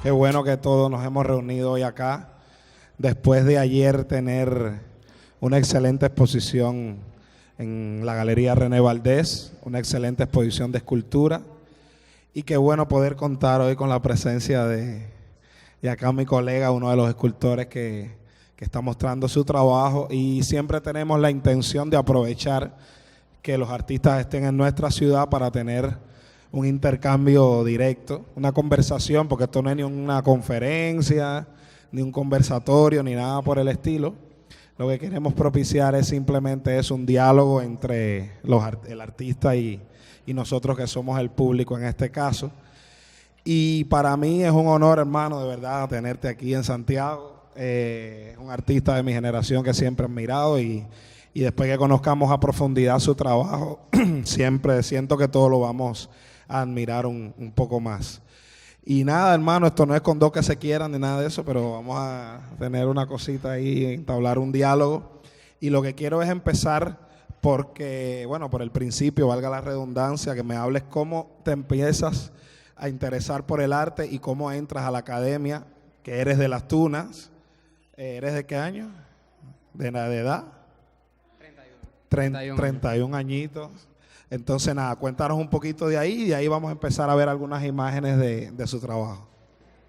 Qué bueno que todos nos hemos reunido hoy acá, después de ayer tener una excelente exposición en la Galería René Valdés, una excelente exposición de escultura, y qué bueno poder contar hoy con la presencia de acá mi colega, uno de los escultores que está mostrando su trabajo, y siempre tenemos la intención de aprovechar que los artistas estén en nuestra ciudad para tener un intercambio directo, una conversación, porque esto no es ni una conferencia, ni un conversatorio, ni nada por el estilo. Lo que queremos propiciar es simplemente un diálogo entre el artista y nosotros que somos el público en este caso. Y para mí es un honor, hermano, de verdad, tenerte aquí en Santiago. Un artista de mi generación que siempre he admirado y después que conozcamos a profundidad su trabajo, siempre siento que todos lo vamos a admirar un poco más. Y nada, hermano, esto no es con dos que se quieran ni nada de eso, pero vamos a tener una cosita ahí, entablar un diálogo. Y lo que quiero es empezar porque, bueno, por el principio, valga la redundancia, que me hables cómo te empiezas a interesar por el arte y cómo entras a la academia, que eres de Las Tunas. ¿Eres de qué año? ¿De edad? 31 añitos. Entonces, nada, cuéntanos un poquito de ahí y de ahí vamos a empezar a ver algunas imágenes de su trabajo.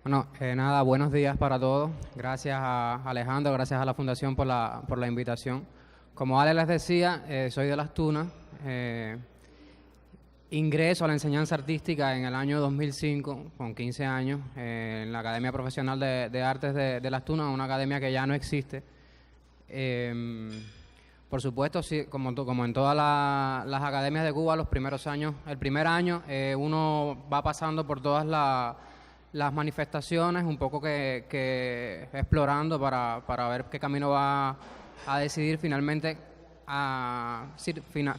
Bueno, nada, buenos días para todos. Gracias a Alejandro, gracias a la Fundación por la invitación. Como Ale les decía, soy de Las Tunas. Ingreso a la enseñanza artística en el año 2005, con 15 años, en la Academia Profesional de Artes de Las Tunas, una academia que ya no existe. Por supuesto, sí, como en todas las academias de Cuba, los primeros años, el primer año uno va pasando por todas las manifestaciones, un poco que explorando para ver qué camino va a decidir finalmente.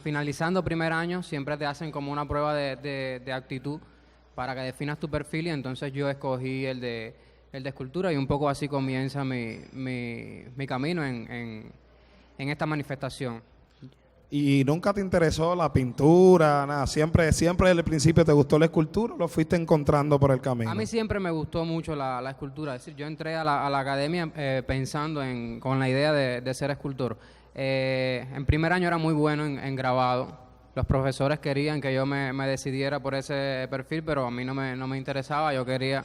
Finalizando primer año, siempre te hacen como una prueba de actitud para que definas tu perfil, y entonces yo escogí el de escultura, y un poco así comienza mi camino en esta manifestación. ¿Y nunca te interesó la pintura, nada? ¿Siempre desde el principio te gustó la escultura o lo fuiste encontrando por el camino? A mí siempre me gustó mucho la escultura. Es decir, yo entré a la academia pensando con la idea de ser escultor. En primer año era muy bueno en grabado. Los profesores querían que yo me decidiera por ese perfil, pero a mí no me interesaba. Yo quería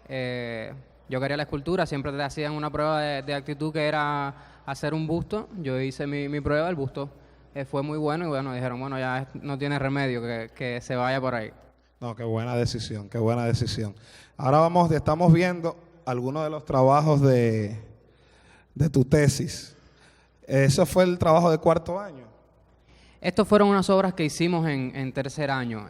la escultura. Siempre te hacían una prueba de actitud que era hacer un busto. Yo hice mi prueba, el busto fue muy bueno, y bueno, dijeron, bueno, ya no tiene remedio que se vaya por ahí. No, qué buena decisión, qué buena decisión. Ahora estamos viendo algunos de los trabajos de tu tesis. ¿Eso fue el trabajo de cuarto año? Estos fueron unas obras que hicimos en tercer año.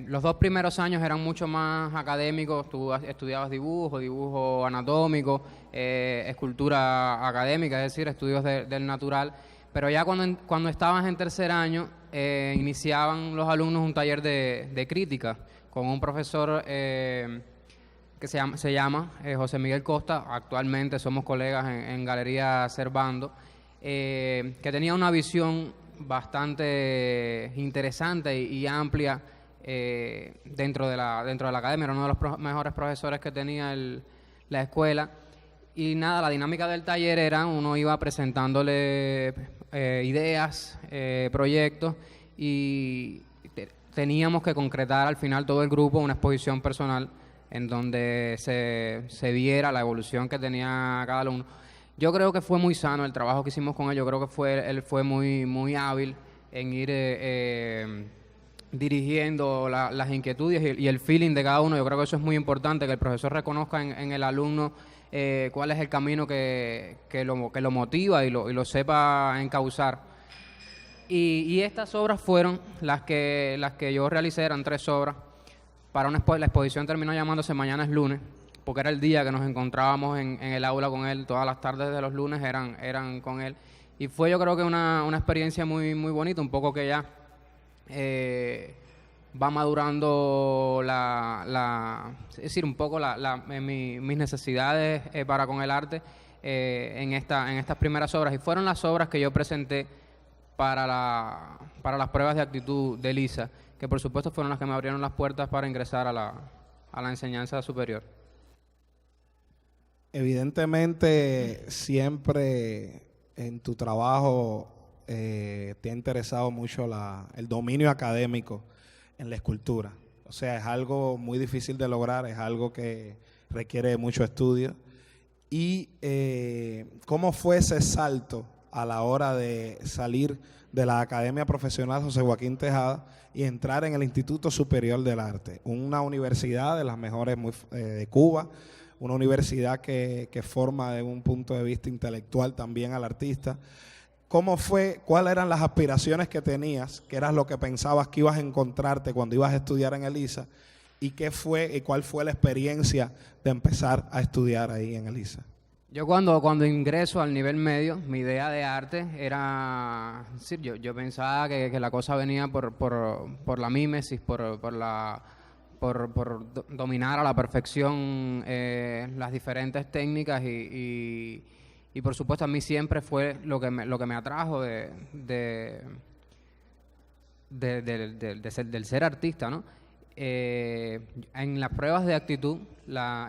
Los 2 primeros años eran mucho más académicos. Tú estudiabas dibujo anatómico, escultura académica, es decir, estudios del natural. Pero ya cuando estabas en tercer año, iniciaban los alumnos un taller de crítica con un profesor que se llama José Miguel Costa. Actualmente somos colegas en Galería Servando, que tenía una visión bastante interesante y amplia dentro de la academia. Era uno de los mejores profesores que tenía la escuela. Y nada, la dinámica del taller era, uno iba presentándole ideas, proyectos, y teníamos que concretar al final todo el grupo una exposición personal en donde se viera la evolución que tenía cada alumno. Yo creo que fue muy sano el trabajo que hicimos con él. Yo creo que él fue muy hábil en ir dirigiendo las inquietudes y el feeling de cada uno. Yo creo que eso es muy importante, que el profesor reconozca en el alumno cuál es el camino que lo motiva y lo sepa encauzar. Y estas obras fueron las que yo realicé. Eran 3 obras. La exposición terminó llamándose Mañana es lunes, porque era el día que nos encontrábamos en el aula con él. Todas las tardes de los lunes eran con él. Y fue, yo creo que una experiencia muy bonita, un poco que ya va madurando es decir, un poco mis necesidades para con el arte en estas primeras obras. Y fueron las obras que yo presenté para las pruebas de actitud de Lisa, que por supuesto fueron las que me abrieron las puertas para ingresar a la enseñanza superior. Evidentemente, siempre en tu trabajo te ha interesado mucho el dominio académico en la escultura. O sea, es algo muy difícil de lograr, es algo que requiere mucho estudio. ¿Y cómo fue ese salto a la hora de salir de la Academia Profesional José Joaquín Tejada y entrar en el Instituto Superior del Arte? Una universidad de las mejores de Cuba, una universidad que forma de un punto de vista intelectual también al artista. ¿Cómo fue? ¿Cuáles eran las aspiraciones que tenías? ¿Qué era lo que pensabas que ibas a encontrarte cuando ibas a estudiar en el ISA? ¿Y cuál fue la experiencia de empezar a estudiar ahí en el ISA? Yo cuando ingreso al nivel medio, mi idea de arte era, sí, yo pensaba que la cosa venía por la mímesis, por dominar a la perfección las diferentes técnicas y por supuesto a mí siempre fue lo que me atrajo del ser artista, ¿no? En las pruebas de actitud,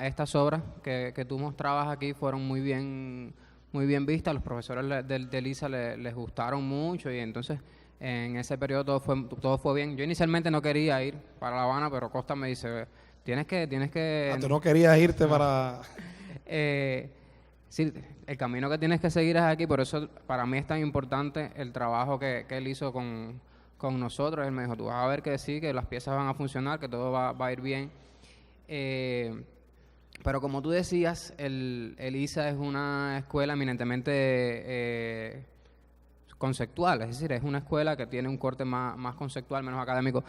estas obras que tú mostrabas aquí fueron muy bien vistas. Los profesores del ISA les gustaron mucho y entonces en ese periodo todo fue bien. Yo inicialmente no quería ir para La Habana, pero Costa me dice, tienes que ¿Tú no querías irte para...? Sí, el camino que tienes que seguir es aquí, por eso para mí es tan importante el trabajo que él hizo con nosotros. Él me dijo, tú vas a ver que sí, que las piezas van a funcionar, que todo va a ir bien. Pero como tú decías, el ISA es una escuela eminentemente conceptual, es decir, es una escuela que tiene un corte más conceptual, menos académico.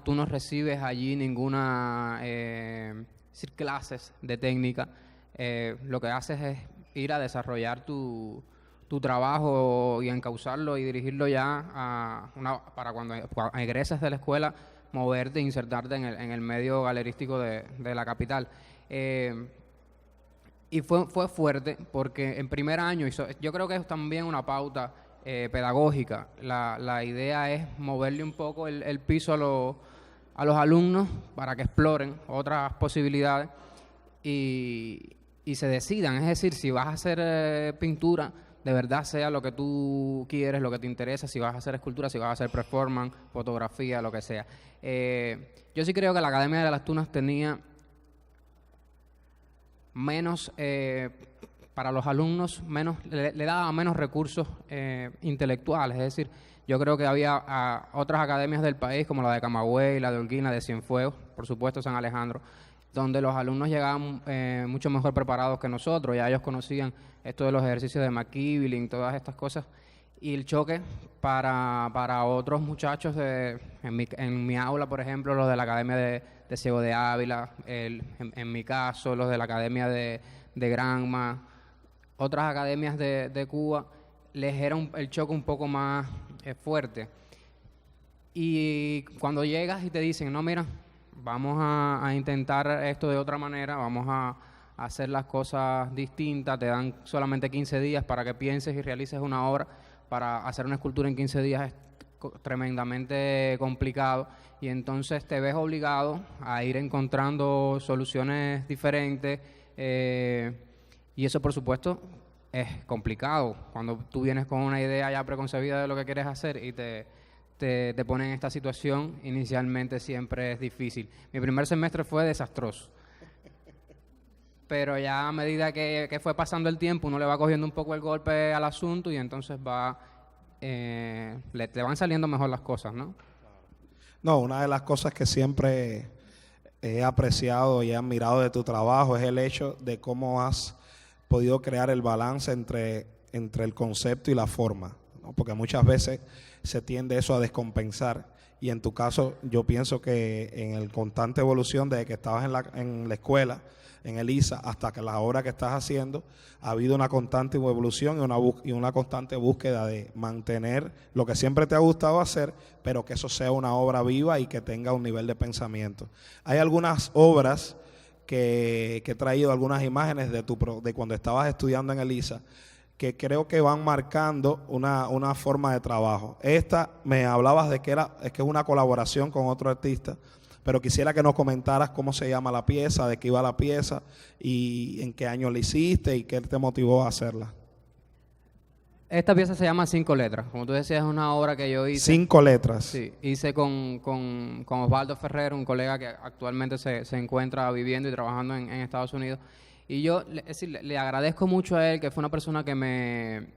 Tú no recibes allí ninguna clases de técnica. Lo que haces es ir a desarrollar tu trabajo y encauzarlo y dirigirlo ya para cuando egreses de la escuela, moverte e insertarte en el medio galerístico de la capital. Y fue fuerte porque en primer año, yo creo que es también una pauta pedagógica. La idea es moverle un poco el piso a los alumnos para que exploren otras posibilidades y se decidan. Es decir, si vas a hacer pintura, de verdad sea lo que tú quieres, lo que te interesa, si vas a hacer escultura, si vas a hacer performance, fotografía, lo que sea. Yo sí creo que la Academia de las Tunas tenía menos, para los alumnos, le daba menos recursos intelectuales. Es decir, yo creo que había otras academias del país, como la de Camagüey, la de Holguín, la de Cienfuegos, por supuesto San Alejandro, donde los alumnos llegaban mucho mejor preparados que nosotros. Ya ellos conocían esto de los ejercicios de McKibling, todas estas cosas, y el choque para otros muchachos en mi aula, por ejemplo, los de la Academia de Ciego de Ávila, en mi caso, los de la Academia de Granma, otras academias de Cuba, les era el choque un poco más fuerte. Y cuando llegas y te dicen, no, mira, vamos a intentar esto de otra manera, vamos a hacer las cosas distintas, te dan solamente 15 días para que pienses y realices una obra. Para hacer una escultura en 15 días es tremendamente complicado y entonces te ves obligado a ir encontrando soluciones diferentes y eso por supuesto es complicado cuando tú vienes con una idea ya preconcebida de lo que quieres hacer y te ponen en esta situación. Inicialmente siempre es difícil. Mi primer semestre fue desastroso, pero ya a medida que fue pasando el tiempo uno le va cogiendo un poco el golpe al asunto y entonces le van saliendo mejor las cosas, ¿no? No, una de las cosas que siempre he apreciado y he admirado de tu trabajo es el hecho de cómo has podido crear el balance entre el concepto y la forma, ¿no? Porque muchas veces se tiende eso a descompensar y en tu caso yo pienso que en el constante evolución desde que estabas en la escuela, en el ISA, hasta que la obra que estás haciendo, ha habido una constante evolución y una constante búsqueda de mantener lo que siempre te ha gustado hacer, pero que eso sea una obra viva y que tenga un nivel de pensamiento. Hay algunas obras que he traído, algunas imágenes de cuando estabas estudiando en el ISA, que creo que van marcando una forma de trabajo. Esta me hablabas de que es una colaboración con otro artista, pero quisiera que nos comentaras cómo se llama la pieza, de qué iba la pieza y en qué año la hiciste y qué te motivó a hacerla. Esta pieza se llama Cinco Letras. Como tú decías, es una obra que yo hice. 5 letras. Sí, hice con Osvaldo Ferrer, un colega que actualmente se encuentra viviendo y trabajando en Estados Unidos. Y yo es decir, le agradezco mucho a él, que fue una persona que me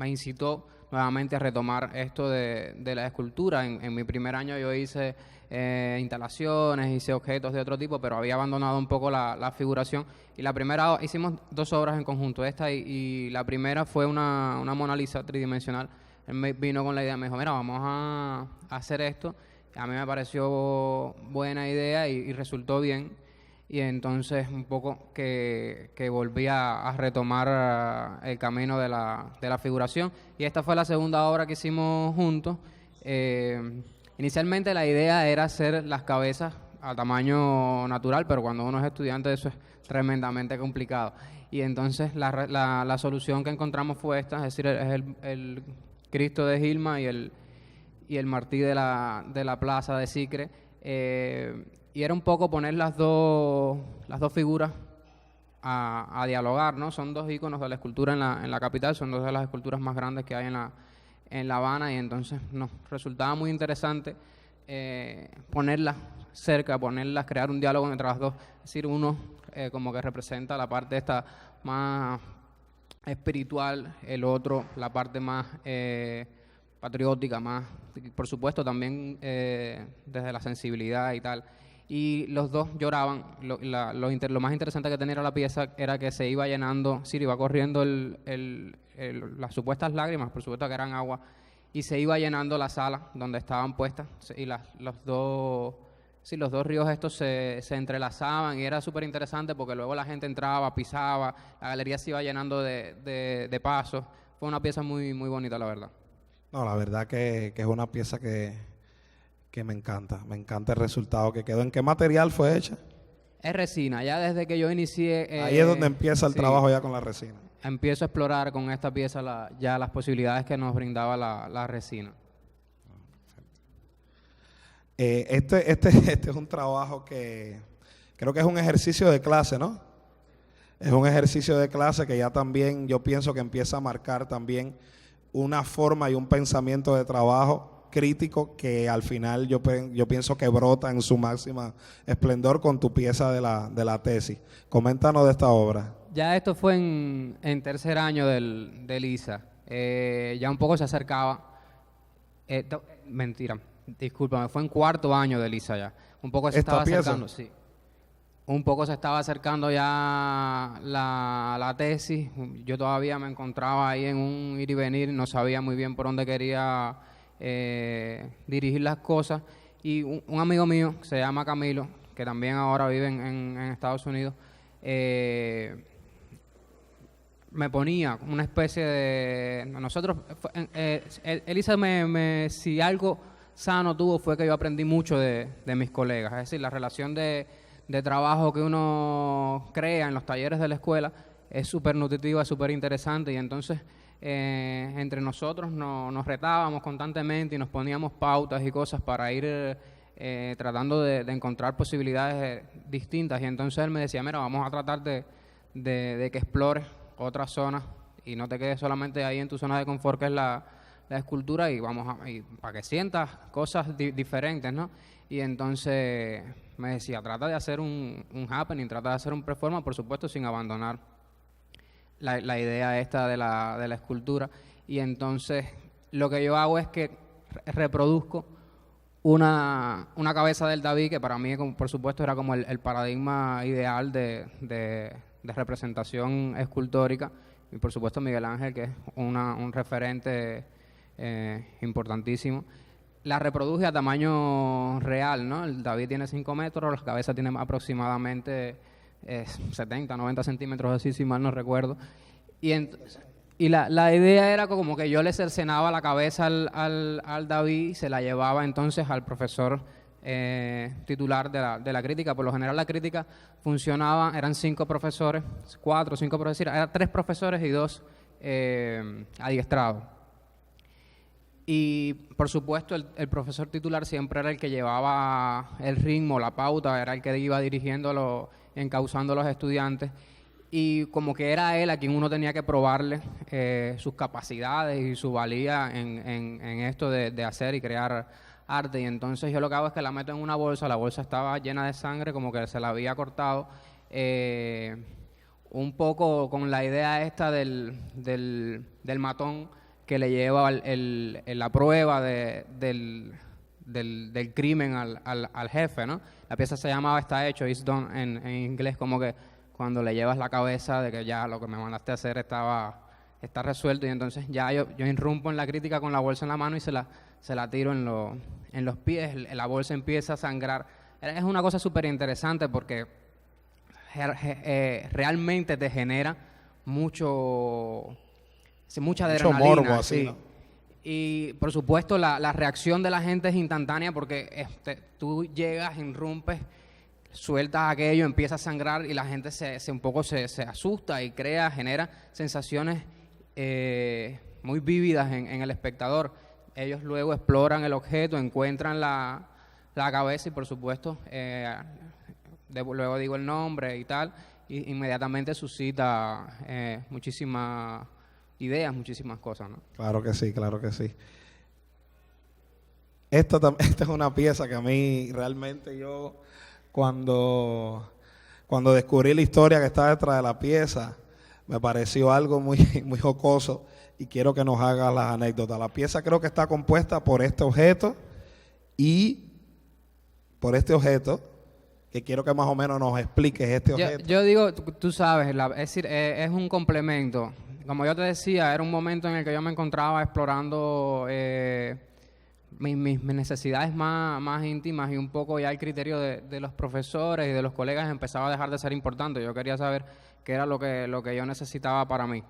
incitó nuevamente a retomar esto de la escultura. En mi primer año yo hice instalaciones, hice objetos de otro tipo, pero había abandonado un poco la figuración. Y la primera, hicimos 2 obras en conjunto, esta y la primera fue una Mona Lisa tridimensional. Él me vino con la idea, me dijo, mira, vamos a hacer esto. A mí me pareció buena idea y resultó bien. Y entonces un poco que volví a retomar el camino de la figuración. Y esta fue la segunda obra que hicimos juntos. Inicialmente la idea era hacer las cabezas a tamaño natural, pero cuando uno es estudiante eso es tremendamente complicado. Y entonces la solución que encontramos fue esta, es decir, es el Cristo de Gilma y el Martí de la Plaza de Sicre. Y era un poco poner las dos figuras a dialogar, ¿no? Son 2 íconos de la escultura en la capital, son 2 de las esculturas más grandes que hay en La Habana, y entonces nos resultaba muy interesante ponerlas cerca, crear un diálogo entre las dos. Es decir, uno como que representa la parte esta más espiritual, el otro la parte más patriótica, más, por supuesto, también desde la sensibilidad y tal. Y los dos lloraban. Lo más interesante que tenía la pieza era que se iba llenando, sí, iba corriendo las supuestas lágrimas, por supuesto que eran agua, y se iba llenando la sala donde estaban puestas, y los dos ríos estos se entrelazaban, y era súper interesante porque luego la gente entraba, pisaba, la galería se iba llenando de pasos. Fue una pieza muy, muy bonita, la verdad. No, la verdad que es una pieza que me encanta el resultado que quedó. ¿En qué material fue hecha? Es resina, ya desde que yo inicié... Ahí es donde empieza el trabajo ya con la resina. Empiezo a explorar con esta pieza ya las posibilidades que nos brindaba la resina. Este es un trabajo que creo que es un ejercicio de clase, ¿no? Es un ejercicio de clase que ya también yo pienso que empieza a marcar también una forma y un pensamiento de trabajo crítico que al final yo pienso que brota en su máxima esplendor con tu pieza de la tesis. Coméntanos de esta obra. Ya esto fue en tercer año de ISA. Ya un poco se acercaba. Mentira, discúlpame, fue en cuarto año de ISA ya. Un poco se estaba acercando, sí. Un poco se estaba acercando ya la tesis. Yo todavía me encontraba ahí en un ir y venir, no sabía muy bien por dónde quería dirigir las cosas, y un amigo mío que se llama Camilo, que también ahora vive en Estados Unidos, me ponía una especie de... Nosotros, Elisa si algo sano tuvo fue que yo aprendí mucho de mis colegas, es decir, la relación de trabajo que uno crea en los talleres de la escuela es súper nutritiva, súper interesante, y entonces entre nosotros nos retábamos constantemente y nos poníamos pautas y cosas para ir tratando de encontrar posibilidades distintas. Y entonces él me decía, mira, vamos a tratar de que explores otras zonas y no te quedes solamente ahí en tu zona de confort, que es la escultura, y para que sientas cosas diferentes, ¿no? Y entonces me decía, trata de hacer un happening, trata de hacer un performance, por supuesto, sin abandonar la idea esta de la escultura. Y entonces lo que yo hago es que reproduzco una cabeza del David, que para mí, por supuesto, era como el paradigma ideal de representación escultórica, y por supuesto Miguel Ángel, que es un referente importantísimo. La reproduje a tamaño real, ¿no? El David tiene 5 metros, la cabeza tiene aproximadamente 70, 90 centímetros, así, si mal no recuerdo. Y la idea era como que yo le cercenaba la cabeza al David y se la llevaba entonces al profesor titular de la crítica. Por lo general la crítica funcionaba, eran 5 profesores, 4 o 5 profesores, eran 3 profesores y 2 adiestrados. Y por supuesto el profesor titular siempre era el que llevaba el ritmo, la pauta, era el que iba dirigiendo, encauzando a los estudiantes. Y como que era él a quien uno tenía que probarle sus capacidades y su valía en esto de hacer y crear arte. Y entonces yo lo que hago es que la meto en una bolsa, la bolsa estaba llena de sangre, como que se la había cortado, un poco con la idea esta del matón que le lleva la prueba del crimen al jefe, ¿no? La pieza se llamaba Está hecho, It's done, en inglés, como que cuando le llevas la cabeza de que ya lo que me mandaste a hacer está resuelto, y entonces ya yo irrumpo en la crítica con la bolsa en la mano y se la tiro en los pies, la bolsa empieza a sangrar. Es una cosa súper interesante porque realmente te genera mucha adrenalina. Mucho morbo, así, sí. ¿no? Y por supuesto la reacción de la gente es instantánea porque tú llegas, irrumpes, sueltas aquello, empieza a sangrar y la gente un poco se asusta y genera sensaciones muy vívidas en el espectador. Ellos luego exploran el objeto, encuentran la cabeza y por supuesto luego digo el nombre y tal, y inmediatamente suscita muchísimas ideas, muchísimas cosas, ¿no? Claro que sí, claro que sí. Esta es una pieza que a mí realmente yo, cuando descubrí la historia que está detrás de la pieza, me pareció algo muy, muy jocoso y quiero que nos haga las anécdotas. La pieza creo que está compuesta por este objeto y por este objeto, que quiero que más o menos nos expliques este objeto. Yo digo, tú sabes, es decir, es un complemento. Como yo te decía, era un momento en el que yo me encontraba explorando mis necesidades más íntimas y un poco ya el criterio de los profesores y de los colegas empezaba a dejar de ser importante. Yo quería saber qué era lo que yo necesitaba para mí.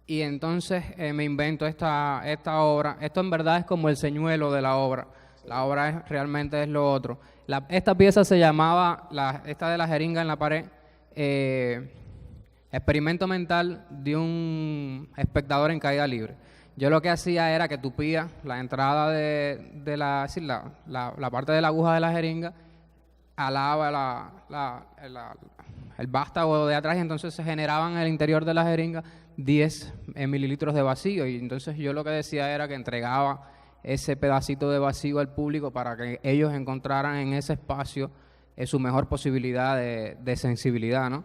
Y entonces me invento esta obra. Esto en verdad es como el señuelo de la obra. La obra realmente es lo otro. Esta pieza se llamaba, esta de la jeringa en la pared, experimento mental de un espectador en caída libre. Yo lo que hacía era que tupía la entrada de la parte de la aguja de la jeringa, alaba el vástago de atrás y entonces se generaban en el interior de la jeringa 10 mililitros de vacío. Y entonces yo lo que decía era que entregaba ese pedacito de vacío al público para que ellos encontraran en ese espacio su mejor posibilidad de sensibilidad, ¿no?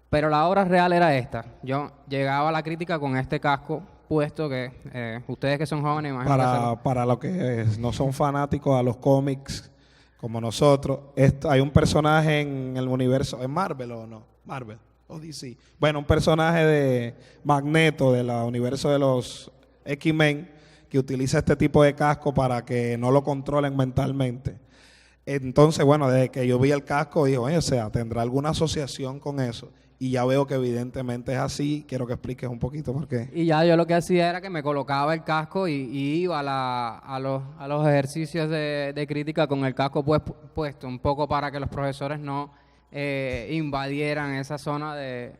Pero la obra real era esta. Yo llegaba a la crítica con este casco puesto que ustedes que son jóvenes, imagino para los que no son fanáticos a los cómics como nosotros, hay un personaje en el universo, ¿es Marvel o no? Marvel o DC. Bueno, un personaje de Magneto del universo de los X-Men que utiliza este tipo de casco para que no lo controlen mentalmente. Entonces, bueno, desde que yo vi el casco, dije, oye, o sea, ¿tendrá alguna asociación con eso? Y ya veo que evidentemente es así. Quiero que expliques un poquito por qué. Y ya yo lo que hacía era que me colocaba el casco y iba a los ejercicios de crítica con el casco puesto, un poco para que los profesores no invadieran esa zona de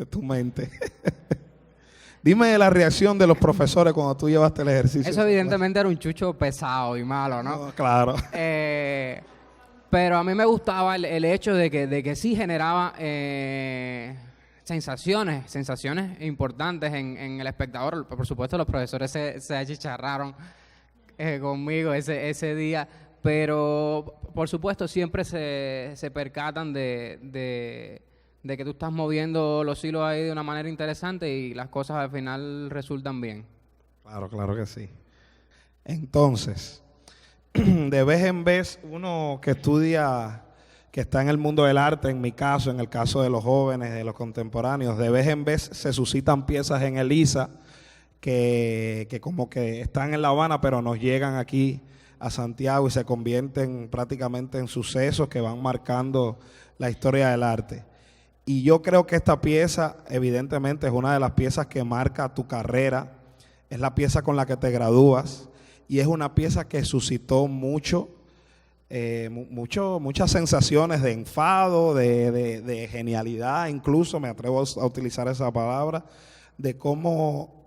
tu mente. Dime la reacción de los profesores cuando tú llevaste el ejercicio. Eso evidentemente era un chucho pesado y malo, ¿no? No, claro. Pero a mí me gustaba el hecho de que sí generaba sensaciones importantes en el espectador. Por supuesto, los profesores se achicharraron conmigo ese día, pero por supuesto siempre se percatan de que tú estás moviendo los hilos ahí de una manera interesante y las cosas al final resultan bien. Claro, claro que sí. Entonces, de vez en vez uno que estudia, que está en el mundo del arte, en mi caso, en el caso de los jóvenes, de los contemporáneos, de vez en vez se suscitan piezas en el ISA que como que están en La Habana, pero nos llegan aquí a Santiago y se convierten prácticamente en sucesos que van marcando la historia del arte. Y yo creo que esta pieza, evidentemente, es una de las piezas que marca tu carrera, es la pieza con la que te gradúas y es una pieza que suscitó muchas sensaciones de enfado, de genialidad, incluso me atrevo a utilizar esa palabra, de cómo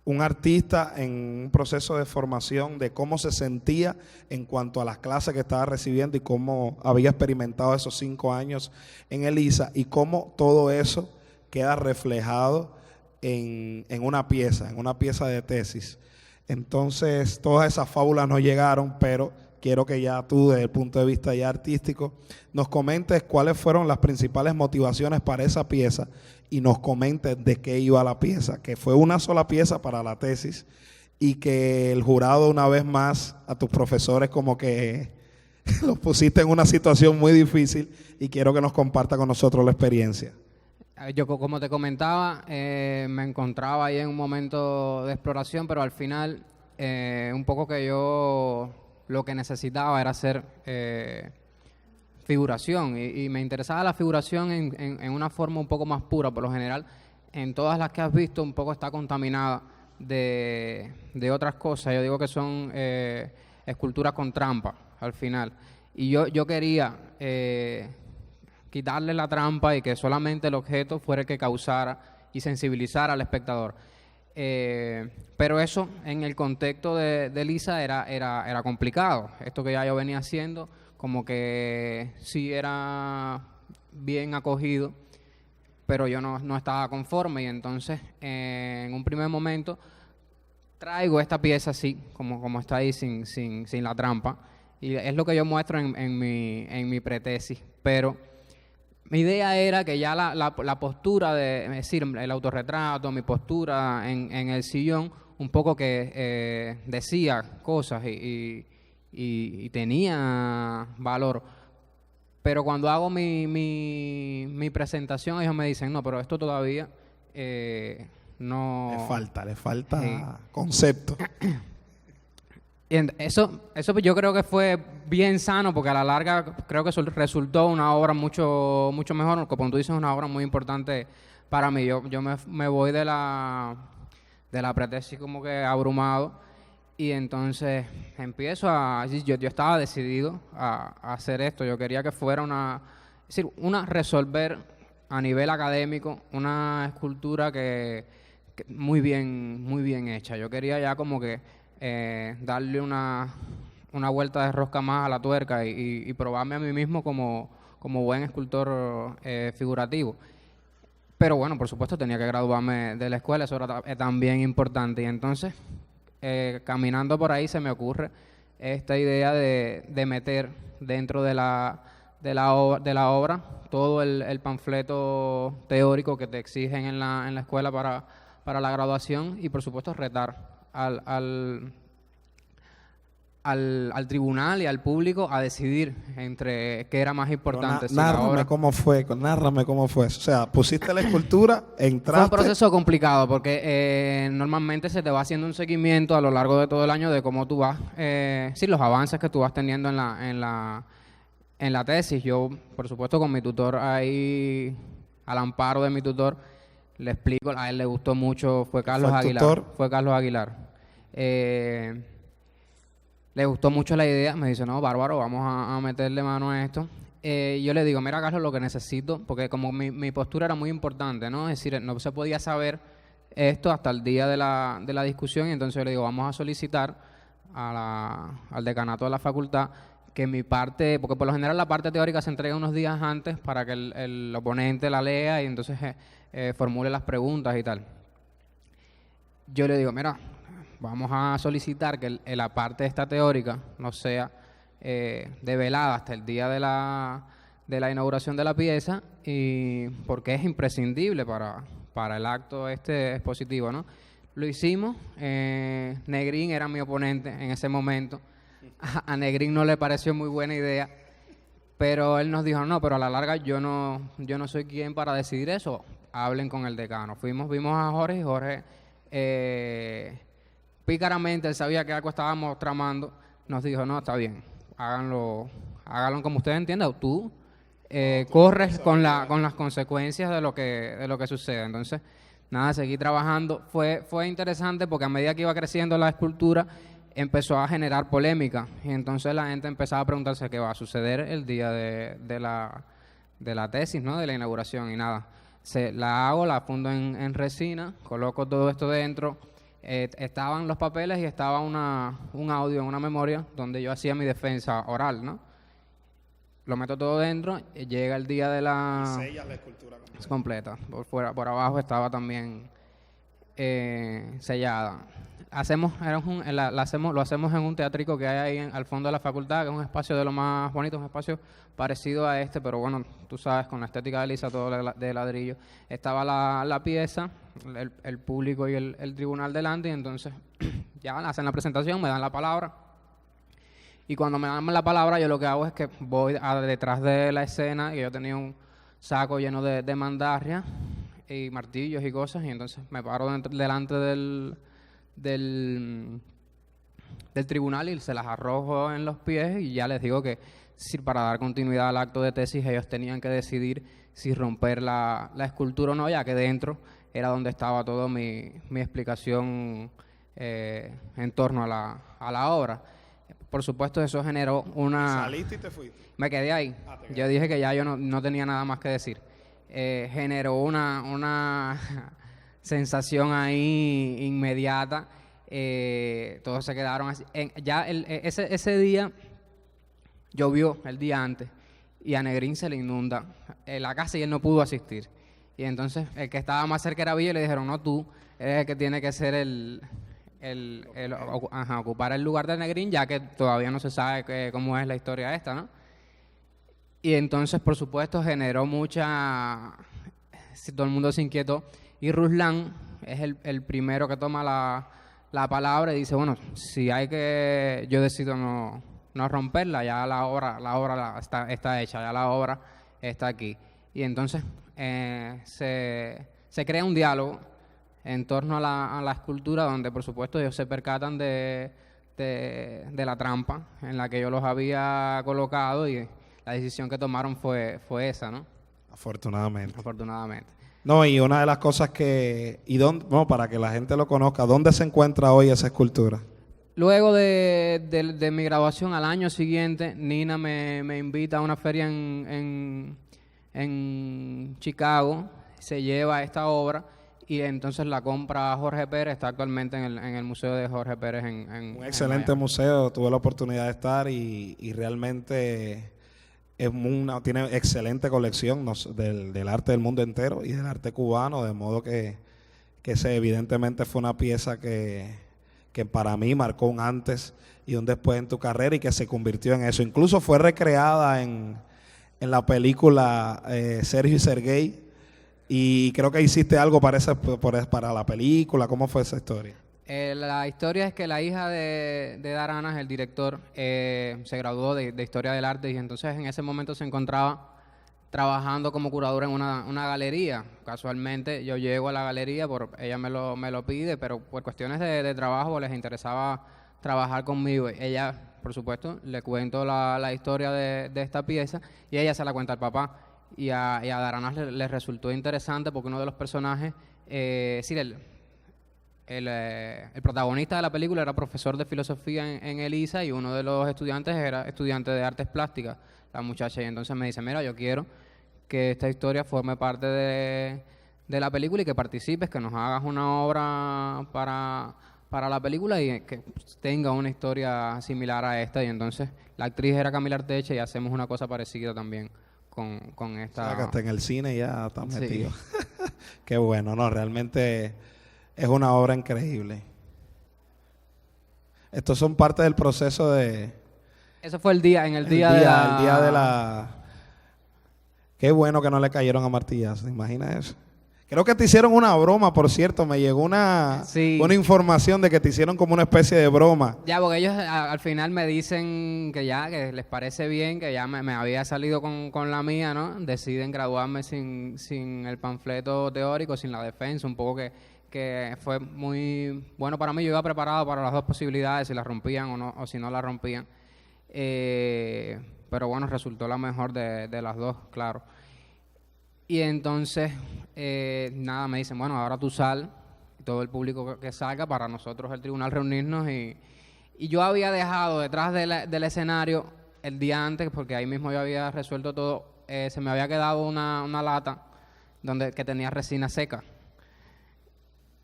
un artista en un proceso de formación de cómo se sentía en cuanto a las clases que estaba recibiendo y cómo había experimentado esos 5 años en Elisa y cómo todo eso queda reflejado en una pieza de tesis. Entonces, todas esas fábulas no llegaron, pero quiero que ya tú, desde el punto de vista ya artístico, nos comentes cuáles fueron las principales motivaciones para esa pieza y nos comentes de qué iba la pieza, que fue una sola pieza para la tesis y que el jurado, una vez más, a tus profesores como que los pusiste en una situación muy difícil y quiero que nos comparta con nosotros la experiencia. Yo, como te comentaba, me encontraba ahí en un momento de exploración, pero al final un poco que yo lo que necesitaba era hacer figuración y me interesaba la figuración en una forma un poco más pura. Por lo general, en todas las que has visto un poco está contaminada de otras cosas. Yo digo que son esculturas con trampa al final. Y yo quería quitarle la trampa y que solamente el objeto fuera el que causara y sensibilizara al espectador. Pero eso en el contexto de Elisa era complicado. Esto que ya yo venía haciendo, como que sí era bien acogido, pero yo no estaba conforme y entonces en un primer momento traigo esta pieza así, como está ahí sin la trampa, y es lo que yo muestro en mi pretesis, pero mi idea era que ya la postura es decir, el autorretrato, mi postura en el sillón, un poco que decía cosas y tenía valor. Pero cuando hago mi presentación, ellos me dicen, no, pero esto todavía no... Le falta concepto. Y eso yo creo que fue bien sano, porque a la larga creo que eso resultó una obra mucho mejor, como tú dices, una obra muy importante para mí. Yo me voy de la pretesis como que abrumado, y entonces empiezo yo estaba decidido a hacer esto. Yo quería que fuera resolver a nivel académico una escultura que muy bien hecha. Yo quería ya como que darle una vuelta de rosca más a la tuerca y probarme a mí mismo como buen escultor figurativo. Pero bueno, por supuesto tenía que graduarme de la escuela, eso era también importante. Y entonces, caminando por ahí se me ocurre esta idea de meter dentro de la obra todo el panfleto teórico que te exigen en la escuela para la graduación, y por supuesto retar al tribunal y al público a decidir entre qué era más importante. Nárrame cómo fue. O sea, pusiste la escultura, entraste... Fue un proceso complicado porque normalmente se te va haciendo un seguimiento a lo largo de todo el año de cómo tú vas, los avances que tú vas teniendo en la tesis. Yo, por supuesto, con mi tutor ahí, al amparo de mi tutor, le explico, a él le gustó mucho, fue Carlos Aguilar. Le gustó mucho la idea, me dice, no, bárbaro, vamos a meterle mano a esto. Yo le digo, mira, Carlos, lo que necesito, porque como mi postura era muy importante, ¿no? Es decir, no se podía saber esto hasta el día de la discusión, y entonces yo le digo, vamos a solicitar al decanato de la facultad que mi parte, porque por lo general la parte teórica se entrega unos días antes para que el oponente la lea y entonces formule las preguntas y tal. Yo le digo, mira, vamos a solicitar que la parte esta teórica no sea develada hasta el día de la inauguración de la pieza, y porque es imprescindible para el acto expositivo, ¿no? Lo hicimos. Negrín era mi oponente en ese momento. A Negrín no le pareció muy buena idea, pero él nos dijo, no, pero a la larga yo no soy quien para decidir eso, hablen con el decano. Vimos a Jorge, y Jorge pícaramente, él sabía que algo estábamos tramando, nos dijo, no, está bien, háganlo como ustedes entiendan, tú corres con las consecuencias de lo que sucede. Entonces, nada, seguí trabajando. Fue interesante porque a medida que iba creciendo la escultura, empezó a generar polémica, y entonces la gente empezaba a preguntarse qué va a suceder el día de la tesis, ¿no? De la inauguración. Y nada, la fundo en resina, coloco todo esto dentro, estaban los papeles y estaba un audio en una memoria donde yo hacía mi defensa oral, ¿no? Lo meto todo dentro, llega el día de la... Y sellas la escultura completa. Por abajo estaba también sellada. Lo hacemos en un teatrico que hay ahí al fondo de la facultad, que es un espacio de lo más bonito, un espacio parecido a este, pero bueno, tú sabes, con la estética de Lisa, todo de ladrillo. Estaba la pieza, el público y el tribunal delante, y entonces ya hacen la presentación, me dan la palabra. Y cuando me dan la palabra, yo lo que hago es que voy detrás de la escena, y yo tenía un saco lleno de mandarrias y martillos y cosas, y entonces me paro delante del tribunal y se las arrojo en los pies, y ya les digo que para dar continuidad al acto de tesis ellos tenían que decidir si romper la escultura o no, ya que dentro era donde estaba toda mi explicación en torno a la obra. Por supuesto, eso generó una... ¿Saliste y te fuiste? Me quedé ahí. Yo dije que ya yo no tenía nada más que decir. Generó una sensación ahí inmediata. Todos se quedaron así. Ese día llovió el día antes y a Negrín se le inunda la casa y él no pudo asistir. Y entonces el que estaba más cerca era Villa y le dijeron, no, tú eres el que tiene que ser ocupar el lugar de Negrín, ya que todavía no se sabe cómo es la historia esta, ¿no? Y entonces, por supuesto, generó todo el mundo se inquietó. Y Ruslan es el primero que toma la palabra y dice, bueno, si yo decido no romperla, ya la obra está hecha, ya la obra está aquí. Y entonces se crea un diálogo en torno a la escultura, donde por supuesto ellos se percatan de la trampa en la que yo los había colocado, y la decisión que tomaron fue esa, ¿no? Afortunadamente. Afortunadamente. No, y una de las cosas para que la gente lo conozca, ¿dónde se encuentra hoy esa escultura? Luego de mi graduación, al año siguiente, Nina me invita a una feria en Chicago, se lleva esta obra y entonces la compra Jorge Pérez, está actualmente en el Museo de Jorge Pérez un excelente museo, tuve la oportunidad de estar y realmente tiene excelente colección del arte del mundo entero y del arte cubano, de modo que evidentemente fue una pieza que para mí marcó un antes y un después en tu carrera y que se convirtió en eso. Incluso fue recreada en la película Sergio y Sergey, y creo que hiciste algo para la película. ¿Cómo fue esa historia? La historia es que la hija de Daranas, el director, se graduó de Historia del Arte, y entonces en ese momento se encontraba trabajando como curadora en una galería. Casualmente yo llego a la galería, ella me lo pide, pero por cuestiones de trabajo les interesaba trabajar conmigo. Ella, por supuesto, le cuento la historia de esta pieza y ella se la cuenta al papá. Y a Daranas le resultó interesante porque uno de los personajes, el protagonista de la película era profesor de filosofía en Elisa, y uno de los estudiantes era estudiante de artes plásticas, la muchacha. Y entonces me dice, mira, yo quiero que esta historia forme parte de la película y que participes, que nos hagas una obra para la película y que tenga una historia similar a esta. Y entonces la actriz era Camila Arteche y hacemos una cosa parecida también con esta. O sea, que hasta en el cine ya está metido. Sí. Qué bueno, no, realmente es una obra increíble. Estos son parte del proceso de... Eso fue el día de la... Qué bueno que no le cayeron a martillazos, ¿imagina eso? Creo que te hicieron una broma, por cierto, me llegó una información de que te hicieron como una especie de broma. Ya, porque ellos al final me dicen que les parece bien, que ya me había salido con la mía, ¿no? Deciden graduarme sin el panfleto teórico, sin la defensa, un poco que fue muy bueno para mí. Yo iba preparado para las dos posibilidades, si la rompían o si no la rompían. Pero bueno, resultó la mejor de las dos, claro. Y entonces, me dicen, bueno, ahora tú sal, todo el público que salga, para nosotros el tribunal reunirnos. Y yo había dejado detrás del escenario el día antes, porque ahí mismo yo había resuelto todo, se me había quedado una lata que tenía resina seca.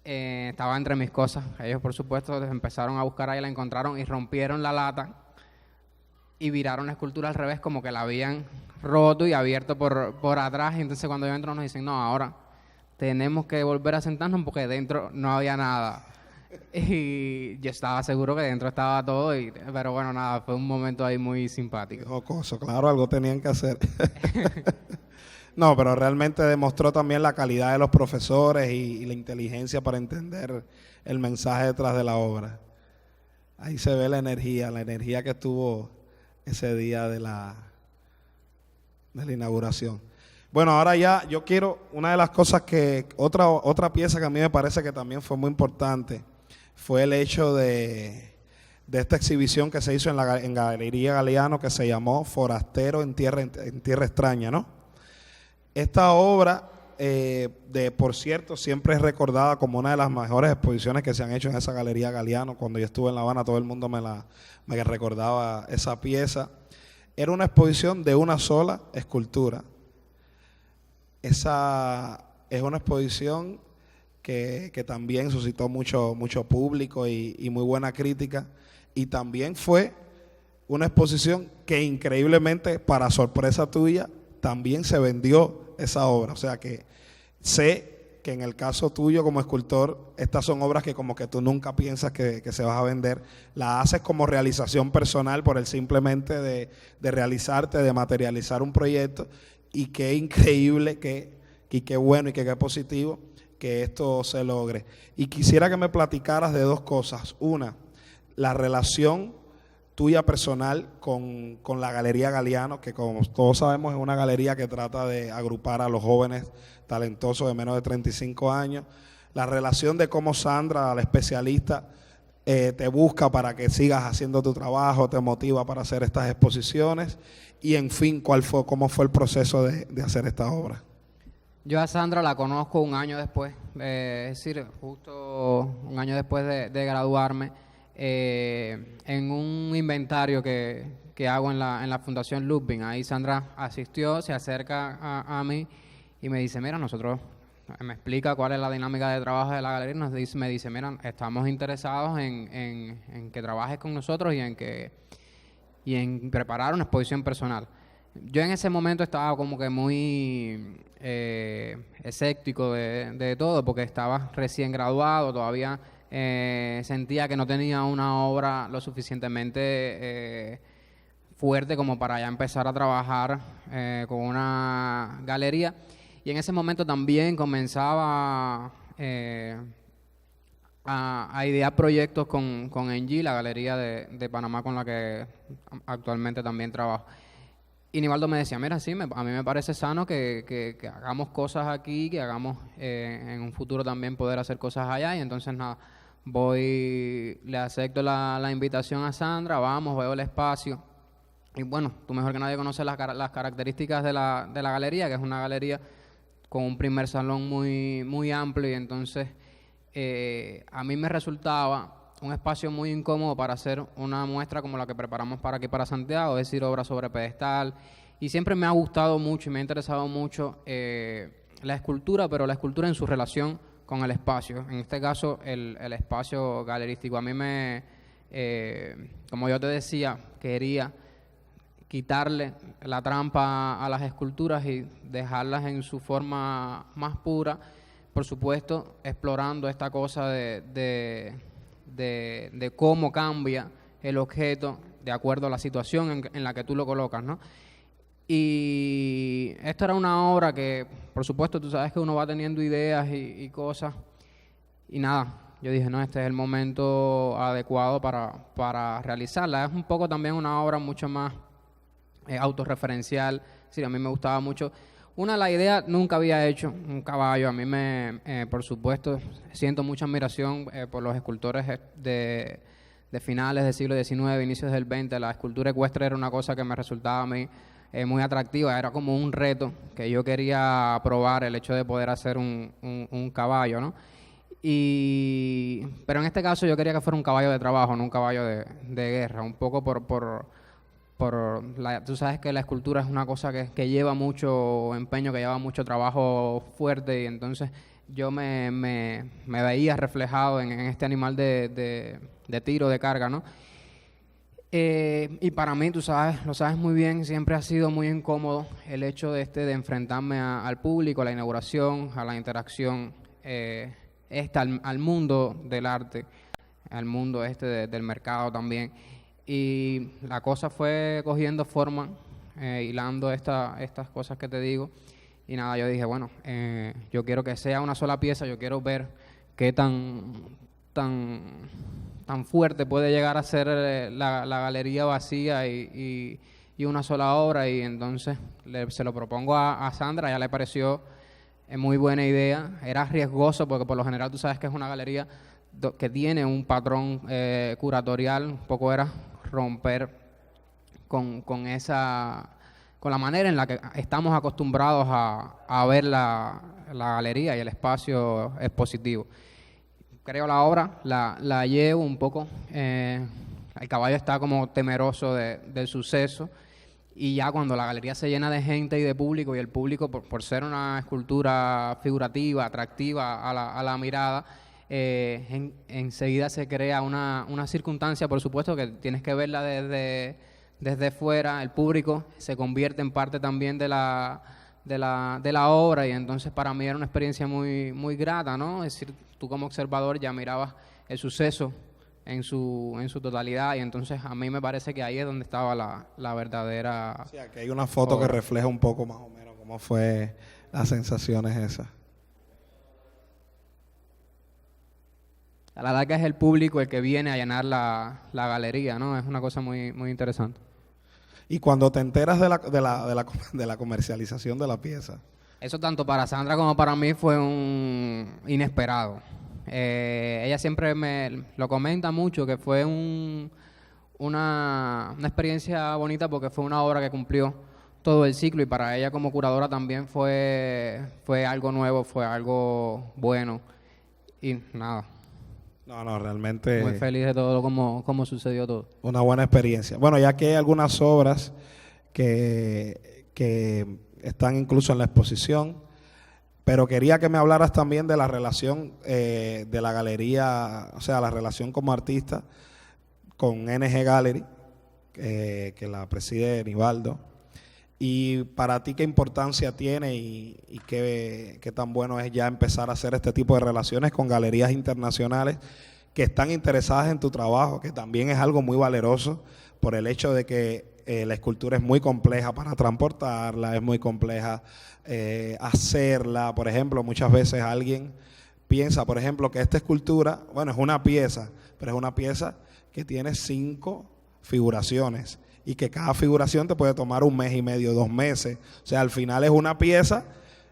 estaba entre mis cosas. Ellos, por supuesto, empezaron a buscar ahí, la encontraron y rompieron la lata y viraron la escultura al revés, como que la habían roto y abierto por atrás. Y entonces cuando yo entro nos dicen, no, ahora tenemos que volver a sentarnos porque dentro no había nada. Y yo estaba seguro que dentro estaba todo, pero bueno, nada, fue un momento ahí muy simpático. Jocoso, claro, algo tenían que hacer. No, pero realmente demostró también la calidad de los profesores y la inteligencia para entender el mensaje detrás de la obra. Ahí se ve la energía que tuvo ese día de la inauguración. Bueno, ahora ya yo quiero, una de las cosas otra pieza que a mí me parece que también fue muy importante, fue el hecho de esta exhibición que se hizo en Galería Galeano, que se llamó Forastero en Tierra Extraña, ¿no? Esta obra, por cierto, siempre es recordada como una de las mejores exposiciones que se han hecho en esa Galería Galeano. Cuando yo estuve en La Habana, todo el mundo me recordaba esa pieza. Era una exposición de una sola escultura. Esa es una exposición que también suscitó mucho público y muy buena crítica. Y también fue una exposición que increíblemente, para sorpresa tuya, también se vendió esa obra. O sea que sé que en el caso tuyo como escultor, estas son obras que como que tú nunca piensas que se vas a vender. La haces como realización personal por el simplemente de realizarte, de materializar un proyecto. Y qué increíble, y qué bueno y qué positivo que esto se logre. Y quisiera que me platicaras de dos cosas. Una, la relación tuya personal con la Galería Galeano, que como todos sabemos es una galería que trata de agrupar a los jóvenes talentosos de menos de 35 años. La relación de cómo Sandra, la especialista, te busca para que sigas haciendo tu trabajo, te motiva para hacer estas exposiciones. Y en fin, cómo fue el proceso de hacer esta obra. Yo a Sandra la conozco un año después, es decir, justo un año después de graduarme, en un inventario que hago en la Fundación Ludwig. Ahí Sandra asistió, se acerca a mí y me dice, mira, me explica cuál es la dinámica de trabajo de la galería, me dice, mira, estamos interesados en que trabajes con nosotros y en preparar una exposición personal. Yo en ese momento estaba como que muy escéptico de todo, porque estaba recién graduado, todavía sentía que no tenía una obra lo suficientemente fuerte como para ya empezar a trabajar con una galería. Y en ese momento también comenzaba a idear proyectos con NG, la galería de Panamá con la que actualmente también trabajo. Y Nivaldo me decía, mira, sí, a mí me parece sano que hagamos cosas aquí, que hagamos en un futuro también poder hacer cosas allá. Y entonces nada, le acepto la invitación a Sandra, vamos, veo el espacio. Y bueno, tú mejor que nadie conoces las características de la galería, que es una galería con un primer salón muy amplio. Y entonces a mí me resultaba un espacio muy incómodo para hacer una muestra como la que preparamos para aquí, para Santiago, es decir, obra sobre pedestal. Y siempre me ha gustado mucho y me ha interesado mucho la escultura, pero la escultura en su relación con el espacio. En este caso, el espacio galerístico. A mí como yo te decía, quería quitarle la trampa a las esculturas y dejarlas en su forma más pura, por supuesto, explorando esta cosa de cómo cambia el objeto de acuerdo a la situación en la que tú lo colocas, ¿no? Y esto era una obra que, por supuesto, tú sabes que uno va teniendo ideas y cosas, y nada, yo dije, no, este es el momento adecuado para realizarla. Es un poco también una obra mucho más autorreferencial. Sí, a mí me gustaba mucho. La idea, nunca había hecho un caballo. A mí por supuesto, siento mucha admiración por los escultores de finales del siglo XIX, inicios del XX. La escultura ecuestre era una cosa que me resultaba a mí muy atractiva. Era como un reto que yo quería probar, el hecho de poder hacer un caballo, ¿no? Pero en este caso yo quería que fuera un caballo de trabajo, no un caballo de guerra, un poco tú sabes que la escultura es una cosa que lleva mucho empeño, que lleva mucho trabajo fuerte, y entonces yo me veía reflejado en este animal de tiro, de carga, ¿no? Y para mí, tú sabes, lo sabes muy bien, siempre ha sido muy incómodo el hecho de enfrentarme al público, a la inauguración, a la interacción, al mundo del arte, al mundo del mercado también. Y la cosa fue cogiendo forma, hilando estas cosas que te digo. Y nada, yo dije, bueno, yo quiero que sea una sola pieza, yo quiero ver qué tan fuerte puede llegar a ser la galería vacía y una sola obra. Y entonces se lo propongo a Sandra, ya le pareció muy buena idea. Era riesgoso porque por lo general tú sabes que es una galería que tiene un patrón curatorial, un poco era romper con la manera en la que estamos acostumbrados a ver la galería y el espacio expositivo. Creo la obra, la llevo un poco, el caballo está como temeroso del suceso, y ya cuando la galería se llena de gente y de público, y el público por ser una escultura figurativa, atractiva a la mirada, enseguida se crea una circunstancia, por supuesto, que tienes que verla desde fuera. El público se convierte en parte también de la obra, y entonces para mí era una experiencia muy, muy grata, ¿no? Es decir, tú como observador ya mirabas el suceso en su totalidad, y entonces a mí me parece que ahí es donde estaba la verdadera... Sí, aquí hay una foto obra que refleja un poco más o menos cómo fue las sensaciones esas. A la larga es el público el que viene a llenar la galería, ¿no? Es una cosa muy, muy interesante. Y cuando te enteras de la comercialización de la pieza. Eso tanto para Sandra como para mí fue un inesperado. Ella siempre me lo comenta mucho, que fue una experiencia bonita porque fue una obra que cumplió todo el ciclo, y para ella como curadora también fue algo nuevo, fue algo bueno, y nada. No, realmente... Muy feliz de todo como sucedió todo. Una buena experiencia. Bueno, ya que hay algunas obras que están incluso en la exposición, pero quería que me hablaras también de la relación de la galería, o sea, la relación como artista con NG Gallery, que la preside Nivaldo. Y para ti, ¿qué importancia tiene y qué tan bueno es ya empezar a hacer este tipo de relaciones con galerías internacionales que están interesadas en tu trabajo, que también es algo muy valeroso por el hecho de que la escultura es muy compleja para transportarla, es muy compleja hacerla? Por ejemplo, muchas veces alguien piensa, por ejemplo, que esta escultura, bueno, es una pieza, pero es una pieza que tiene 5 figuraciones, y que cada figuración te puede tomar 1 mes y medio, 2 meses. O sea, al final es una pieza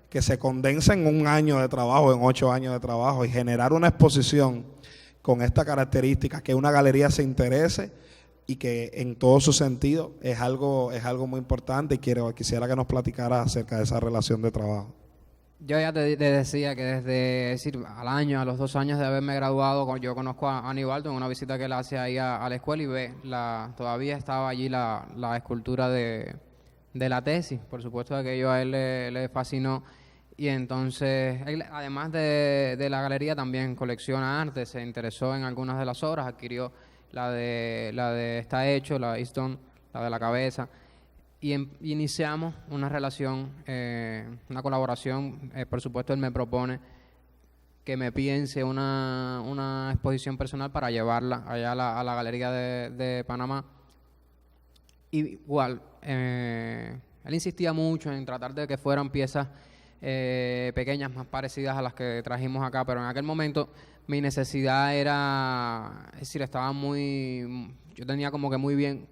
que se condensa en 1 año de trabajo, en 8 años de trabajo, y generar una exposición con esta característica, que una galería se interese y que en todo su sentido es algo muy importante, y quisiera que nos platicara acerca de esa relación de trabajo. Yo ya te decía que desde, es decir, al año, a los 2 años de haberme graduado, yo conozco a Nivaldo en una visita que él hace ahí a la escuela, y todavía estaba allí la escultura de la tesis. Por supuesto, aquello a él le fascinó, y entonces él, además de la galería, también colecciona arte, se interesó en algunas de las obras, adquirió la de Está Hecho, la Easton, la de la cabeza. Y iniciamos una relación, una colaboración. Por supuesto, él me propone que me piense una exposición personal para llevarla allá a la Galería de Panamá. Igual, él insistía mucho en tratar de que fueran piezas pequeñas, más parecidas a las que trajimos acá, pero en aquel momento mi necesidad era, es decir, yo tenía como que muy bien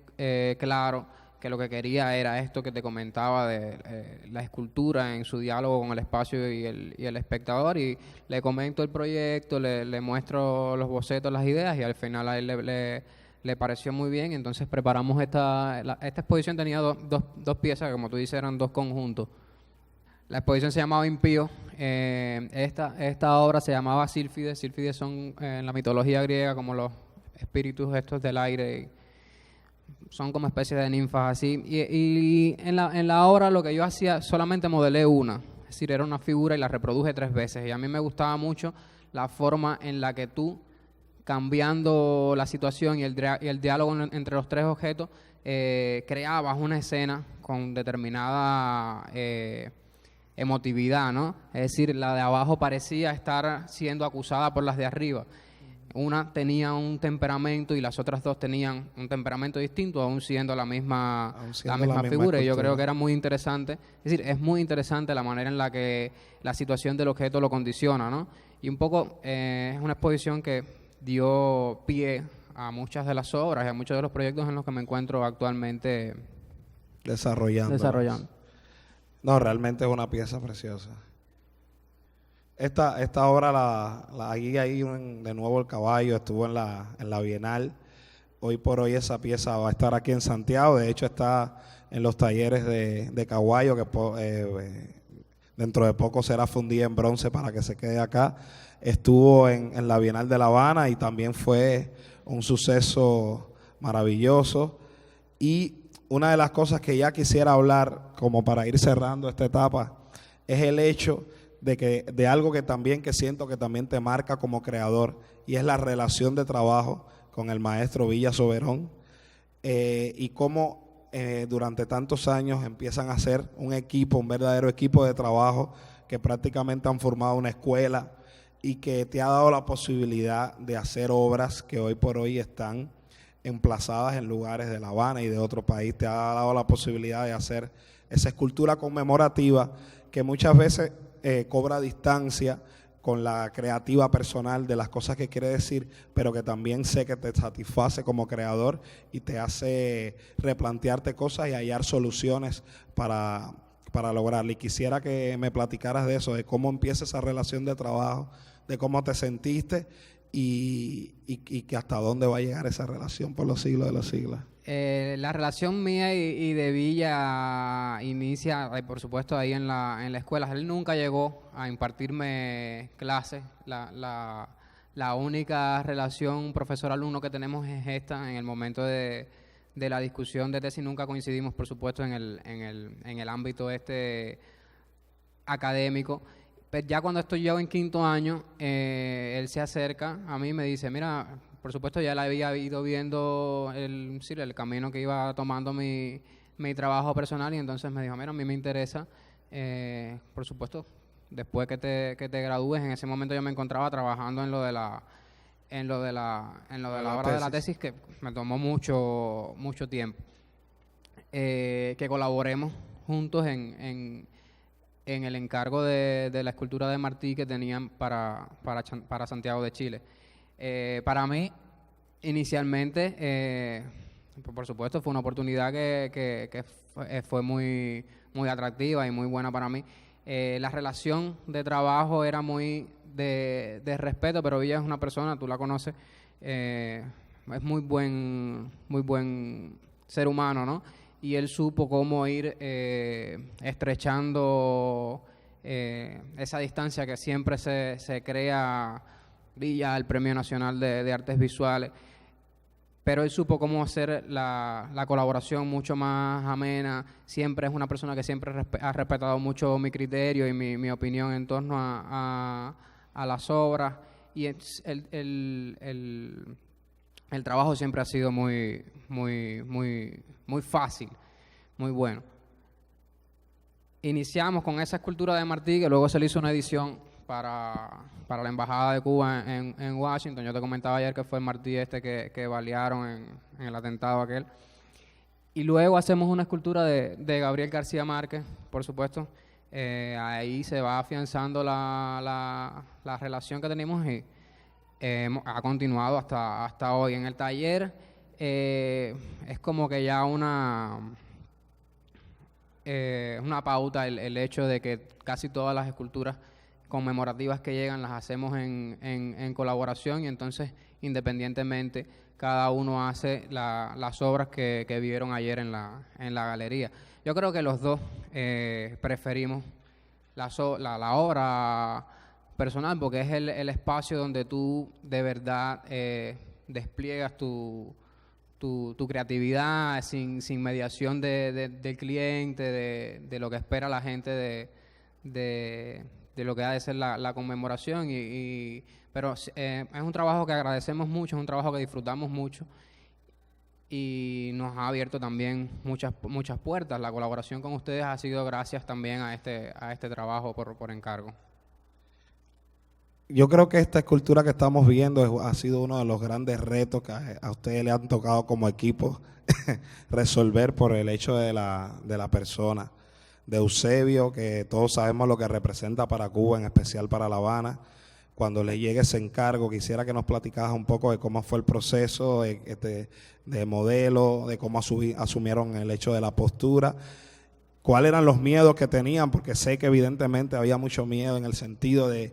claro que lo que quería era esto que te comentaba de la escultura en su diálogo con el espacio y el espectador, y le comento el proyecto, le muestro los bocetos, las ideas, y al final a él le pareció muy bien. Entonces preparamos esta exposición. Tenía dos piezas, que como tú dices eran 2 conjuntos. La exposición se llamaba Impío. Esta obra se llamaba Sílfides. Sílfides son en la mitología griega como los espíritus estos del aire, son como especies de ninfas así, y en la obra lo que yo hacía, solamente modelé una, es decir, era una figura y la reproduje 3 veces. Y a mí me gustaba mucho la forma en la que tú, cambiando la situación y el diálogo entre los 3 objetos, creabas una escena con determinada emotividad, ¿no? Es decir, la de abajo parecía estar siendo acusada por las de arriba. Una tenía un temperamento y las otras 2 tenían un temperamento distinto, aún siendo la misma figura. Y yo creo que era muy interesante. Es decir, es muy interesante la manera en la que la situación del objeto lo condiciona, ¿no? Y un poco es una exposición que dio pie a muchas de las obras y a muchos de los proyectos en los que me encuentro actualmente desarrollando. No, realmente es una pieza preciosa. Esta obra ahí de nuevo el caballo estuvo en la Bienal. Hoy por hoy esa pieza va a estar aquí en Santiago. De hecho está en los talleres de Caguayo, que dentro de poco será fundida en bronce para que se quede acá. Estuvo en la Bienal de La Habana y también fue un suceso maravilloso. Y una de las cosas que ya quisiera hablar, como para ir cerrando esta etapa, es el hecho de algo que siento que también te marca como creador, y es la relación de trabajo con el maestro Villa Soberón, y cómo durante tantos años empiezan a ser un verdadero equipo de trabajo, que prácticamente han formado una escuela y que te ha dado la posibilidad de hacer obras que hoy por hoy están emplazadas en lugares de La Habana y de otro país. Te ha dado la posibilidad de hacer esa escultura conmemorativa que muchas veces cobra distancia con la creativa personal de las cosas que quiere decir, pero que también sé que te satisface como creador y te hace replantearte cosas y hallar soluciones para lograrlo. Y quisiera que me platicaras de eso, de cómo empieza esa relación de trabajo, de cómo te sentiste y que hasta dónde va a llegar esa relación por los siglos de los siglos. La relación mía y de Villa inicia, por supuesto, ahí en la escuela. Él nunca llegó a impartirme clases. La única relación profesor-alumno que tenemos es esta. En el momento de la discusión de tesis nunca coincidimos, por supuesto, en el ámbito académico. Pero ya cuando estoy yo en 5º año, él se acerca a mí y me dice, mira, por supuesto ya le había ido viendo el camino que iba tomando mi trabajo personal, y entonces me dijo, mira, a mí me interesa, por supuesto, después que te gradúes. En ese momento yo me encontraba trabajando en lo de la obra de la tesis, que me tomó mucho tiempo, que colaboremos juntos en el encargo de la escultura de Martí que tenían para Santiago de Chile. Para mí, inicialmente, por supuesto, fue una oportunidad que fue muy atractiva y muy buena para mí. La relación de trabajo era muy de respeto, pero Villa es una persona, tú la conoces, es muy buen ser humano, ¿no? Y él supo cómo ir estrechando esa distancia que siempre se crea. Villa, el Premio Nacional de Artes Visuales, pero él supo cómo hacer la colaboración mucho más amena. Siempre es una persona que siempre ha respetado mucho mi criterio y mi opinión en torno a las obras, y el trabajo siempre ha sido muy fácil, muy bueno. Iniciamos con esa escultura de Martí, que luego se le hizo una edición para la Embajada de Cuba en Washington. Yo te comentaba ayer que fue el Martí que balearon en el atentado aquel. Y luego hacemos una escultura de Gabriel García Márquez, por supuesto. Ahí se va afianzando la relación que tenemos y ha continuado hasta hoy. En el taller es como que ya una pauta el hecho de que casi todas las esculturas conmemorativas que llegan las hacemos en colaboración, y entonces independientemente cada uno hace las obras que vieron ayer en la galería. Yo creo que los dos preferimos la obra personal, porque es el espacio donde tú de verdad despliegas tu creatividad sin mediación del cliente, de lo que espera la gente de lo que ha de ser la conmemoración, pero es un trabajo que agradecemos mucho, es un trabajo que disfrutamos mucho y nos ha abierto también muchas puertas. La colaboración con ustedes ha sido gracias también a este trabajo por encargo. Yo creo que esta escultura que estamos viendo ha sido uno de los grandes retos que a ustedes le han tocado como equipo resolver por el hecho de la persona de Eusebio, que todos sabemos lo que representa para Cuba, en especial para La Habana. Cuando le llegue ese encargo, quisiera que nos platicaras un poco de cómo fue el proceso de modelo, de cómo asumieron el hecho de la postura, cuáles eran los miedos que tenían, porque sé que evidentemente había mucho miedo en el sentido de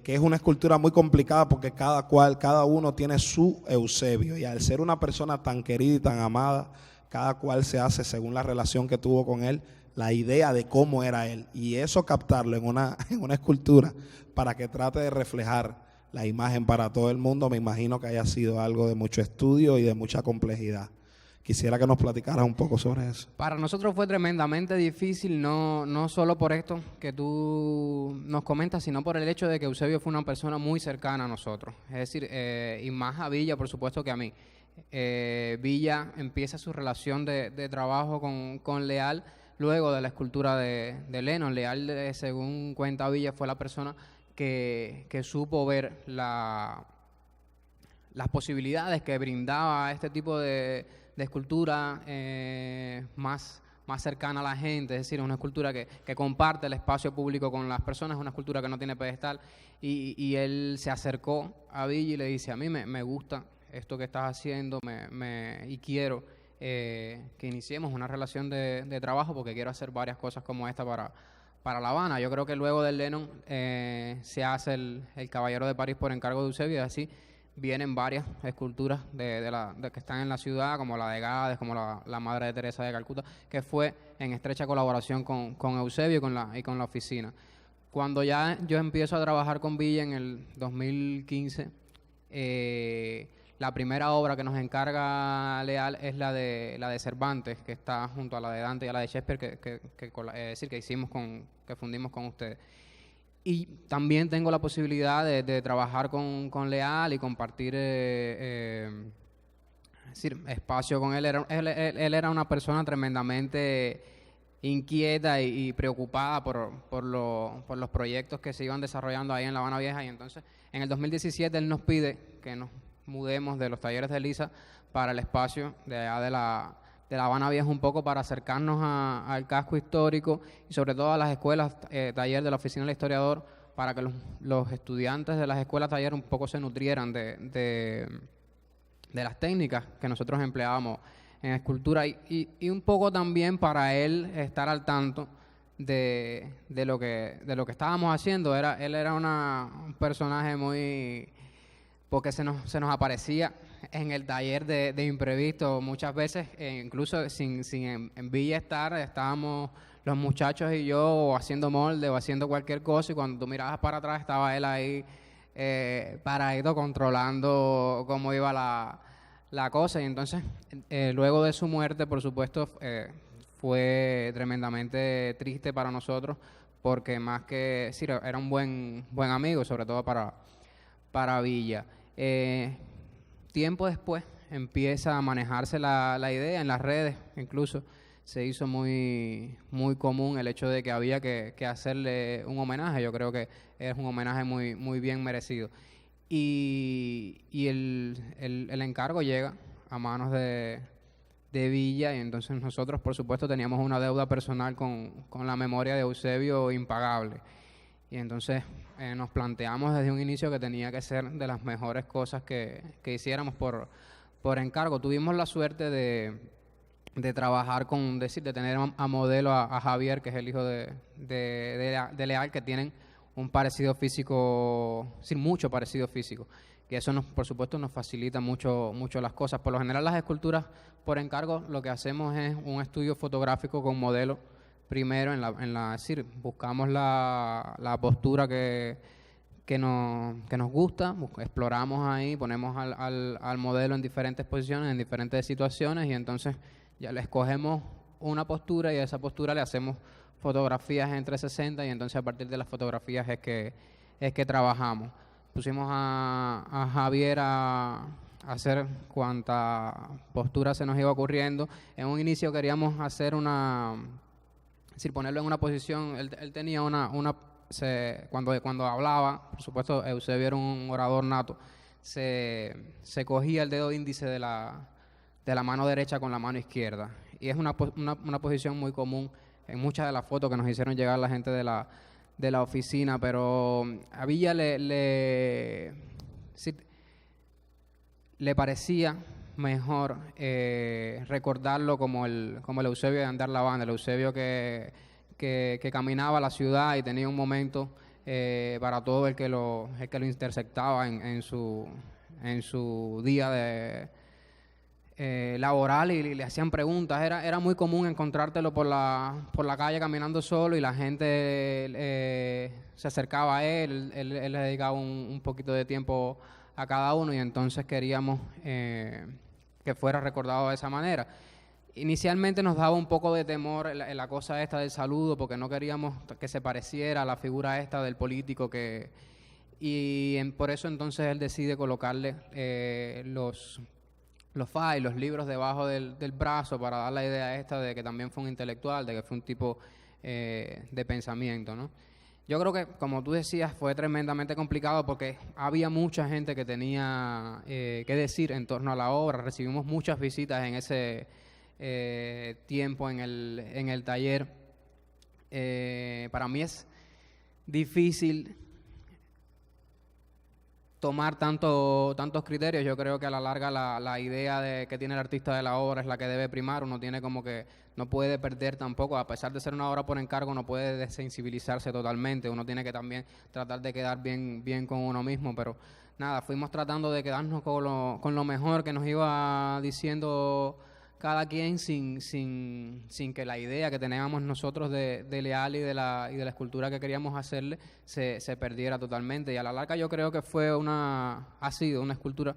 que es una escultura muy complicada porque cada uno tiene su Eusebio, y al ser una persona tan querida y tan amada, cada cual se hace según la relación que tuvo con él, la idea de cómo era él, y eso captarlo en una escultura para que trate de reflejar la imagen para todo el mundo, me imagino que haya sido algo de mucho estudio y de mucha complejidad. Quisiera que nos platicaras un poco sobre eso. Para nosotros fue tremendamente difícil, no solo por esto que tú nos comentas, sino por el hecho de que Eusebio fue una persona muy cercana a nosotros. Es decir, y más a Villa, por supuesto, que a mí. Villa empieza su relación de trabajo con Leal luego de la escultura de Lennon. Leal, según cuenta Villa, fue la persona que supo ver las posibilidades que brindaba este tipo de escultura más cercana a la gente, es decir, una escultura que comparte el espacio público con las personas, una escultura que no tiene pedestal, y él se acercó a Villa y le dice: a mí me gusta esto que estás haciendo y quiero que iniciemos una relación de trabajo, porque quiero hacer varias cosas como esta para La Habana. Yo creo que luego del Lennon se hace el Caballero de París por encargo de Eusebio, y así vienen varias esculturas de que están en la ciudad, como la de Gades, como la Madre de Teresa de Calcuta, que fue en estrecha colaboración con Eusebio y con la oficina. Cuando ya yo empiezo a trabajar con Villa en el 2015, la primera obra que nos encarga Leal es la de Cervantes, que está junto a la de Dante y a la de Shakespeare, que fundimos con ustedes. Y también tengo la posibilidad de trabajar con Leal y compartir espacio con él. Él era una persona tremendamente inquieta y preocupada por los proyectos que se iban desarrollando ahí en La Habana Vieja, y entonces en el 2017 él nos pide que nos mudemos de los talleres de Elisa para el espacio de allá de La Habana Vieja, un poco para acercarnos al casco histórico y sobre todo a las escuelas taller de la Oficina del Historiador, para que los estudiantes de las escuelas taller un poco se nutrieran de las técnicas que nosotros empleábamos en escultura, y un poco también para él estar al tanto de lo que estábamos haciendo. Él era un personaje muy... porque se nos aparecía en el taller de imprevisto muchas veces, incluso sin en Villa estábamos los muchachos y yo o haciendo molde o haciendo cualquier cosa, y cuando tú mirabas para atrás estaba él ahí paradito controlando cómo iba la cosa. Y entonces luego de su muerte, por supuesto, fue tremendamente triste para nosotros, porque más que sí, era un buen amigo, sobre todo para Villa. Tiempo después empieza a manejarse la idea en las redes, incluso se hizo muy común el hecho de que había que hacerle un homenaje. Yo creo que es un homenaje muy bien merecido. Y el encargo llega a manos de Villa, y entonces nosotros, por supuesto, teníamos una deuda personal con la memoria de Eusebio impagable. Y entonces nos planteamos desde un inicio que tenía que ser de las mejores cosas que hiciéramos por encargo. Tuvimos la suerte de trabajar de tener a modelo a Javier, que es el hijo de Leal, que tienen un parecido físico, sin mucho parecido físico. Y eso, por supuesto, nos facilita mucho las cosas. Por lo general, las esculturas por encargo, lo que hacemos es un estudio fotográfico con modelo. Primero, es decir, buscamos la postura que nos gusta, exploramos ahí, ponemos al modelo en diferentes posiciones, en diferentes situaciones, y entonces ya le escogemos una postura, y a esa postura le hacemos fotografías en 360 y entonces a partir de las fotografías es que trabajamos. Pusimos a Javier a hacer cuanta postura se nos iba ocurriendo. En un inicio queríamos hacer ponerlo en una posición, él tenía cuando hablaba, por supuesto Eusebio era un orador nato, se cogía el dedo índice de la mano derecha con la mano izquierda. Y es una posición muy común en muchas de las fotos que nos hicieron llegar la gente de la oficina, pero a Villa le parecía mejor recordarlo como el Eusebio de Andar la Banda, el Eusebio que caminaba la ciudad y tenía un momento para todo el que lo intersectaba en su día de laboral y le hacían preguntas. Era muy común encontrártelo por la calle caminando solo y la gente se acercaba a él le dedicaba un poquito de tiempo a cada uno y entonces queríamos que fuera recordado de esa manera. Inicialmente nos daba un poco de temor la cosa esta del saludo porque no queríamos que se pareciera a la figura esta del político por eso entonces él decide colocarle los files, los libros debajo del brazo para dar la idea esta de que también fue un intelectual, de que fue un tipo de pensamiento, ¿no? Yo creo que, como tú decías, fue tremendamente complicado porque había mucha gente que tenía que decir en torno a la obra. Recibimos muchas visitas en ese tiempo en el taller. Para mí es difícil tomar tantos criterios. Yo creo que a la larga la idea que tiene el artista de la obra es la que debe primar. Uno tiene como que no puede perder tampoco, a pesar de ser una obra por encargo, no puede desensibilizarse totalmente. Uno tiene que también tratar de quedar bien con uno mismo, pero nada, fuimos tratando de quedarnos con lo mejor que nos iba diciendo cada quien sin que la idea que teníamos nosotros de Leal y de la escultura que queríamos hacerle se perdiera totalmente. Y a la larga yo creo que ha sido una escultura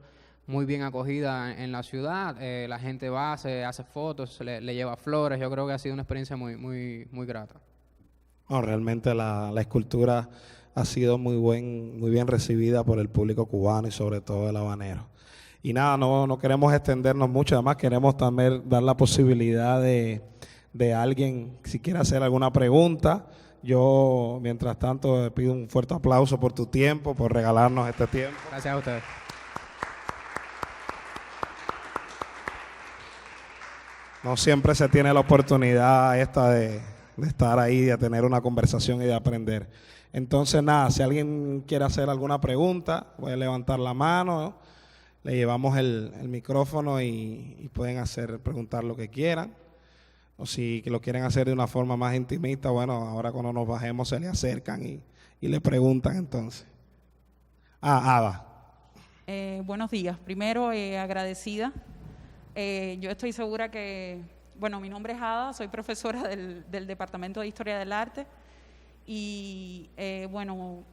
muy bien acogida en la ciudad. La gente va, se hace fotos, le lleva flores. Yo creo que ha sido una experiencia muy grata. No, realmente la escultura ha sido muy bien recibida por el público cubano y sobre todo el habanero. Y nada, no queremos extendernos mucho, además queremos también dar la posibilidad de alguien, si quiere hacer alguna pregunta. Yo, mientras tanto, pido un fuerte aplauso por tu tiempo, por regalarnos este tiempo. Gracias a ustedes. No siempre se tiene la oportunidad esta de estar ahí, de tener una conversación y de aprender. Entonces, nada, si alguien quiere hacer alguna pregunta, puede levantar la mano, ¿no? Le llevamos el micrófono y pueden preguntar lo que quieran. O si lo quieren hacer de una forma más intimista, bueno, ahora cuando nos bajemos se le acercan y le preguntan entonces. Ada. Buenos días. Primero, agradecida. Yo estoy segura que, mi nombre es Ada, soy profesora del Departamento de Historia del Arte. Y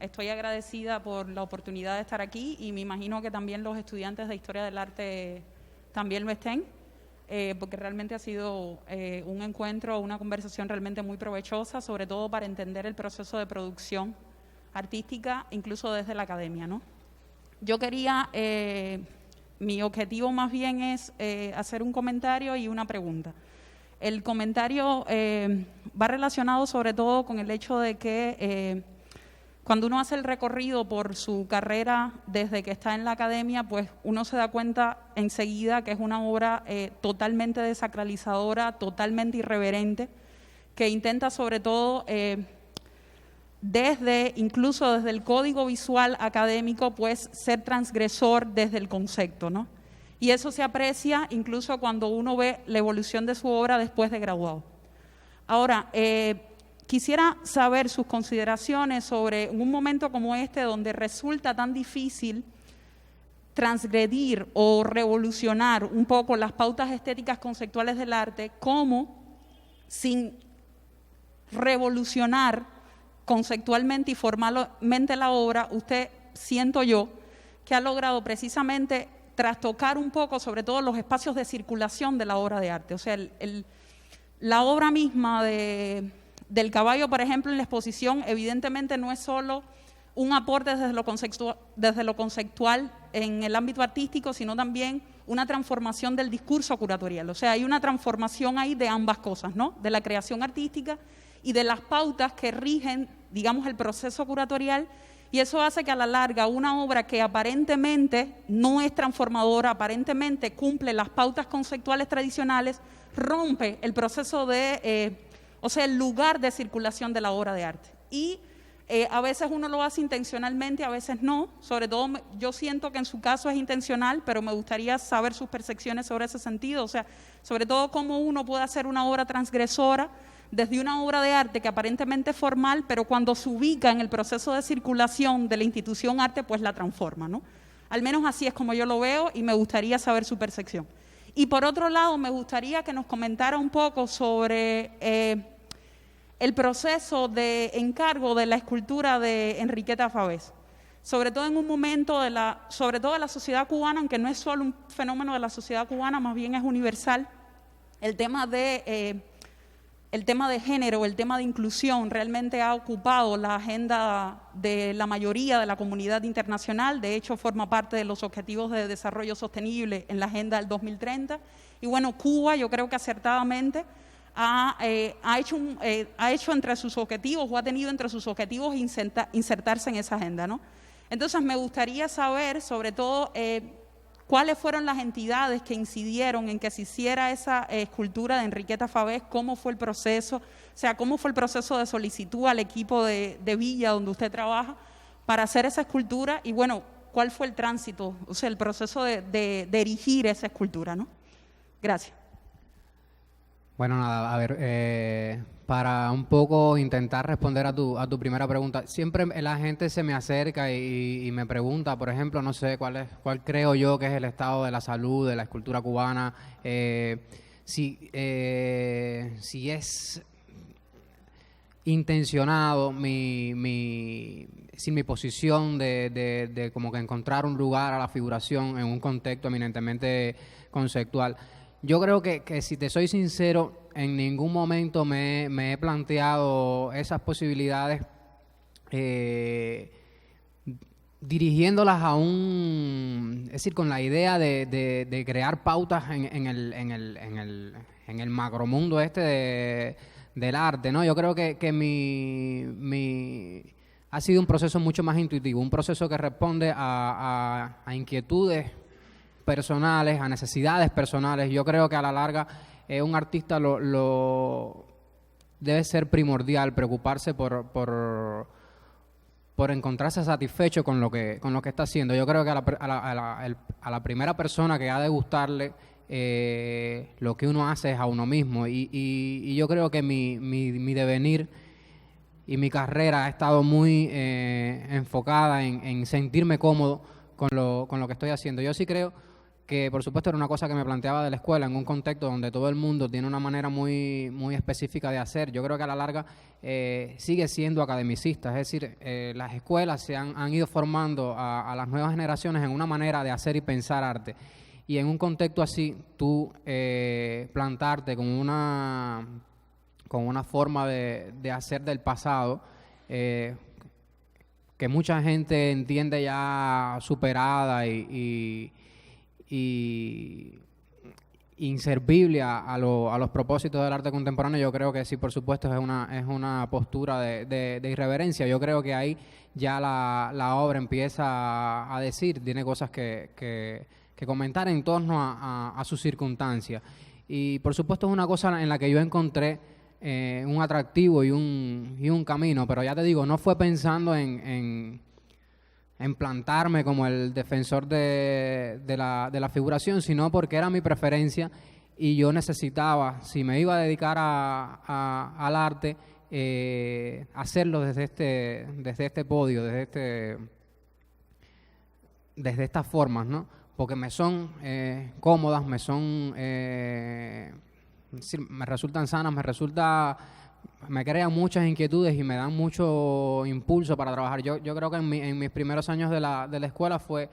estoy agradecida por la oportunidad de estar aquí y me imagino que también los estudiantes de Historia del Arte también lo estén, porque realmente ha sido un encuentro, una conversación realmente muy provechosa, sobre todo para entender el proceso de producción artística, incluso desde la academia, ¿no? Yo quería, mi objetivo más bien es hacer un comentario y una pregunta. El comentario va relacionado sobre todo con el hecho de que cuando uno hace el recorrido por su carrera desde que está en la academia, pues uno se da cuenta enseguida que es una obra totalmente desacralizadora, totalmente irreverente, que intenta sobre todo incluso desde el código visual académico, pues ser transgresor desde el concepto, ¿no? Y eso se aprecia incluso cuando uno ve la evolución de su obra después de graduado. Ahora, quisiera saber sus consideraciones sobre un momento como este donde resulta tan difícil transgredir o revolucionar un poco las pautas estéticas conceptuales del arte, como sin revolucionar conceptualmente y formalmente la obra, usted, siento yo, que ha logrado precisamente trastocar un poco, sobre todo los espacios de circulación de la obra de arte. O sea, la obra misma de del caballo, por ejemplo, en la exposición, evidentemente no es solo un aporte desde lo conceptual en el ámbito artístico, sino también una transformación del discurso curatorial. O sea, hay una transformación ahí de ambas cosas, ¿no? De la creación artística y de las pautas que rigen, digamos, el proceso curatorial, y eso hace que a la larga una obra que aparentemente no es transformadora, aparentemente cumple las pautas conceptuales tradicionales, rompe el proceso de, o sea, el lugar de circulación de la obra de arte. Y a veces uno lo hace intencionalmente, a veces no. Sobre todo yo siento que en su caso es intencional, pero me gustaría saber sus percepciones sobre ese sentido. O sea, sobre todo cómo uno puede hacer una obra transgresora desde una obra de arte que aparentemente es formal, pero cuando se ubica en el proceso de circulación de la institución arte, pues la transforma, ¿no? Al menos así es como yo lo veo y me gustaría saber su percepción. Y por otro lado, me gustaría que nos comentara un poco sobre el proceso de encargo de la escultura de Enriqueta Favés, sobre todo en un momento sobre todo de la sociedad cubana, aunque no es solo un fenómeno de la sociedad cubana, más bien es universal. El tema de género, el tema de inclusión realmente ha ocupado la agenda de la mayoría de la comunidad internacional. De hecho, forma parte de los Objetivos de Desarrollo Sostenible en la Agenda del 2030. Y bueno, Cuba, yo creo que acertadamente ha hecho entre sus objetivos, o ha tenido entre sus objetivos insertarse en esa agenda, ¿no? Entonces, me gustaría saber, sobre todo, cuáles fueron las entidades que incidieron en que se hiciera esa escultura de Enriqueta Favés, cómo fue el proceso, o sea, cómo fue el proceso de solicitud al equipo de Villa, donde usted trabaja, para hacer esa escultura, y bueno, cuál fue el tránsito, o sea, el proceso de erigir esa escultura, ¿no? Gracias. Bueno, nada, a ver, para un poco intentar responder a tu primera pregunta, siempre la gente se me acerca y me pregunta, por ejemplo, no sé cuál creo yo que es el estado de la salud de la escultura cubana, si es intencionado mi posición de como que encontrar un lugar a la figuración en un contexto eminentemente conceptual. Yo creo que si te soy sincero, en ningún momento me he planteado esas posibilidades dirigiéndolas es decir, con la idea de crear pautas en el macromundo del arte, ¿no? Yo creo que ha sido un proceso mucho más intuitivo, un proceso que responde a inquietudes personales, a necesidades personales. Yo creo que a la larga un artista lo debe ser primordial preocuparse por encontrarse satisfecho con lo que está haciendo. Yo creo que a la primera persona que ha de gustarle lo que uno hace es a uno mismo, y yo creo que mi devenir y mi carrera ha estado muy enfocada en sentirme cómodo con lo que estoy haciendo. Yo sí creo que, por supuesto, era una cosa que me planteaba de la escuela, en un contexto donde todo el mundo tiene una manera muy, muy específica de hacer. Yo creo que a la larga sigue siendo academicista, es decir, las escuelas se han ido formando a las nuevas generaciones en una manera de hacer y pensar arte. Y en un contexto así, tú plantarte con una forma de hacer del pasado, que mucha gente entiende ya superada y inservible a los propósitos del arte contemporáneo, yo creo que sí, por supuesto, es una postura de irreverencia. Yo creo que ahí ya la obra empieza a decir, tiene cosas que comentar en torno a sus circunstancias. Y por supuesto es una cosa en la que yo encontré un atractivo y un camino, pero ya te digo, no fue pensando en plantarme como el defensor de la figuración, sino porque era mi preferencia y yo necesitaba, si me iba a dedicar al arte, hacerlo desde este podio, desde estas formas, ¿no? Porque me son cómodas, me resultan sanas, me crean muchas inquietudes y me dan mucho impulso para trabajar. Yo creo que en mis primeros años de la escuela fue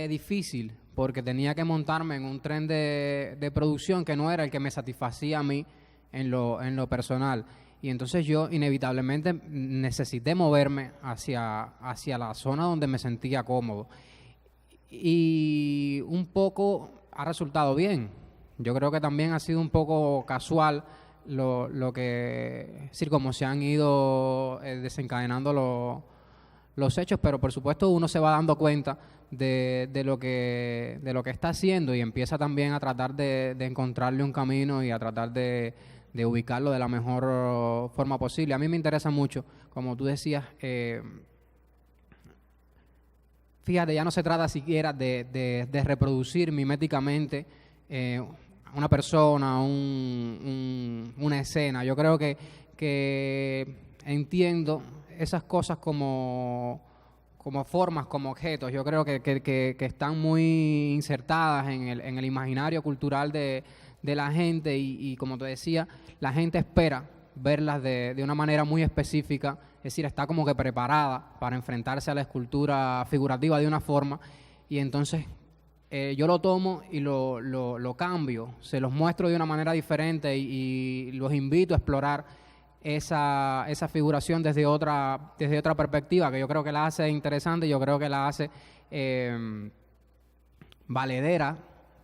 difícil, porque tenía que montarme en un tren de producción que no era el que me satisfacía a mí en lo personal. y entonces yo inevitablemente necesité moverme hacia la zona donde me sentía cómodo. Y un poco ha resultado bien. Yo creo que también ha sido un poco casual lo que, es decir, cómo se han ido desencadenando los hechos, pero por supuesto uno se va dando cuenta de lo que está haciendo y empieza también a tratar de encontrarle un camino y a tratar de ubicarlo de la mejor forma posible. A mí me interesa mucho, como tú decías, fíjate, ya no se trata siquiera de reproducir miméticamente una persona, una escena. Yo creo que entiendo esas cosas como formas, como objetos. Yo creo que están muy insertadas en el imaginario cultural de la gente y como te decía, la gente espera verlas de una manera muy específica, es decir, está como que preparada para enfrentarse a la escultura figurativa de una forma, y entonces yo lo tomo y lo cambio, se los muestro de una manera diferente y los invito a explorar esa figuración desde otra perspectiva, que yo creo que la hace interesante, yo creo que la hace valedera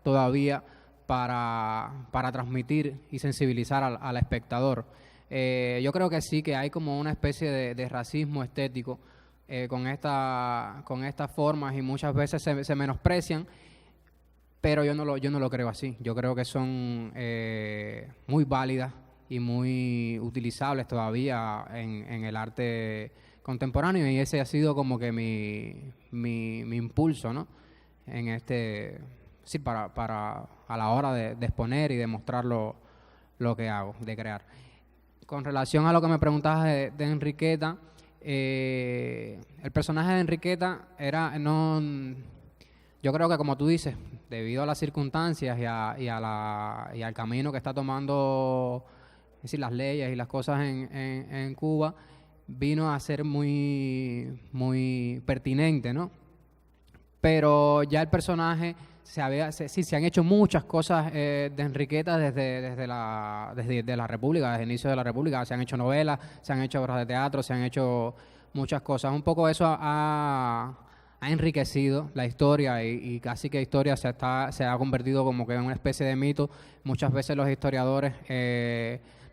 todavía para transmitir y sensibilizar al espectador. Yo creo que sí, que hay como una especie de racismo estético con estas formas, y muchas veces se menosprecian, pero yo no lo creo así. Yo creo que son muy válidas y muy utilizables todavía en el arte contemporáneo, y ese ha sido como que mi impulso, ¿no? Sí, para a la hora de exponer y de mostrar lo que hago, de crear. Con relación a lo que me preguntabas de Enriqueta, el personaje de Enriqueta yo creo que, como tú dices, debido a las circunstancias y al camino que está tomando, es decir, las leyes y las cosas en Cuba, vino a ser muy, muy pertinente, ¿no? Pero ya el personaje se han hecho muchas cosas de Enriqueta desde la República, desde el inicio de la República. Se han hecho novelas, se han hecho obras de teatro, se han hecho muchas cosas. Un poco eso ha enriquecido la historia y casi que la historia se ha convertido como que en una especie de mito. Muchas veces los historiadores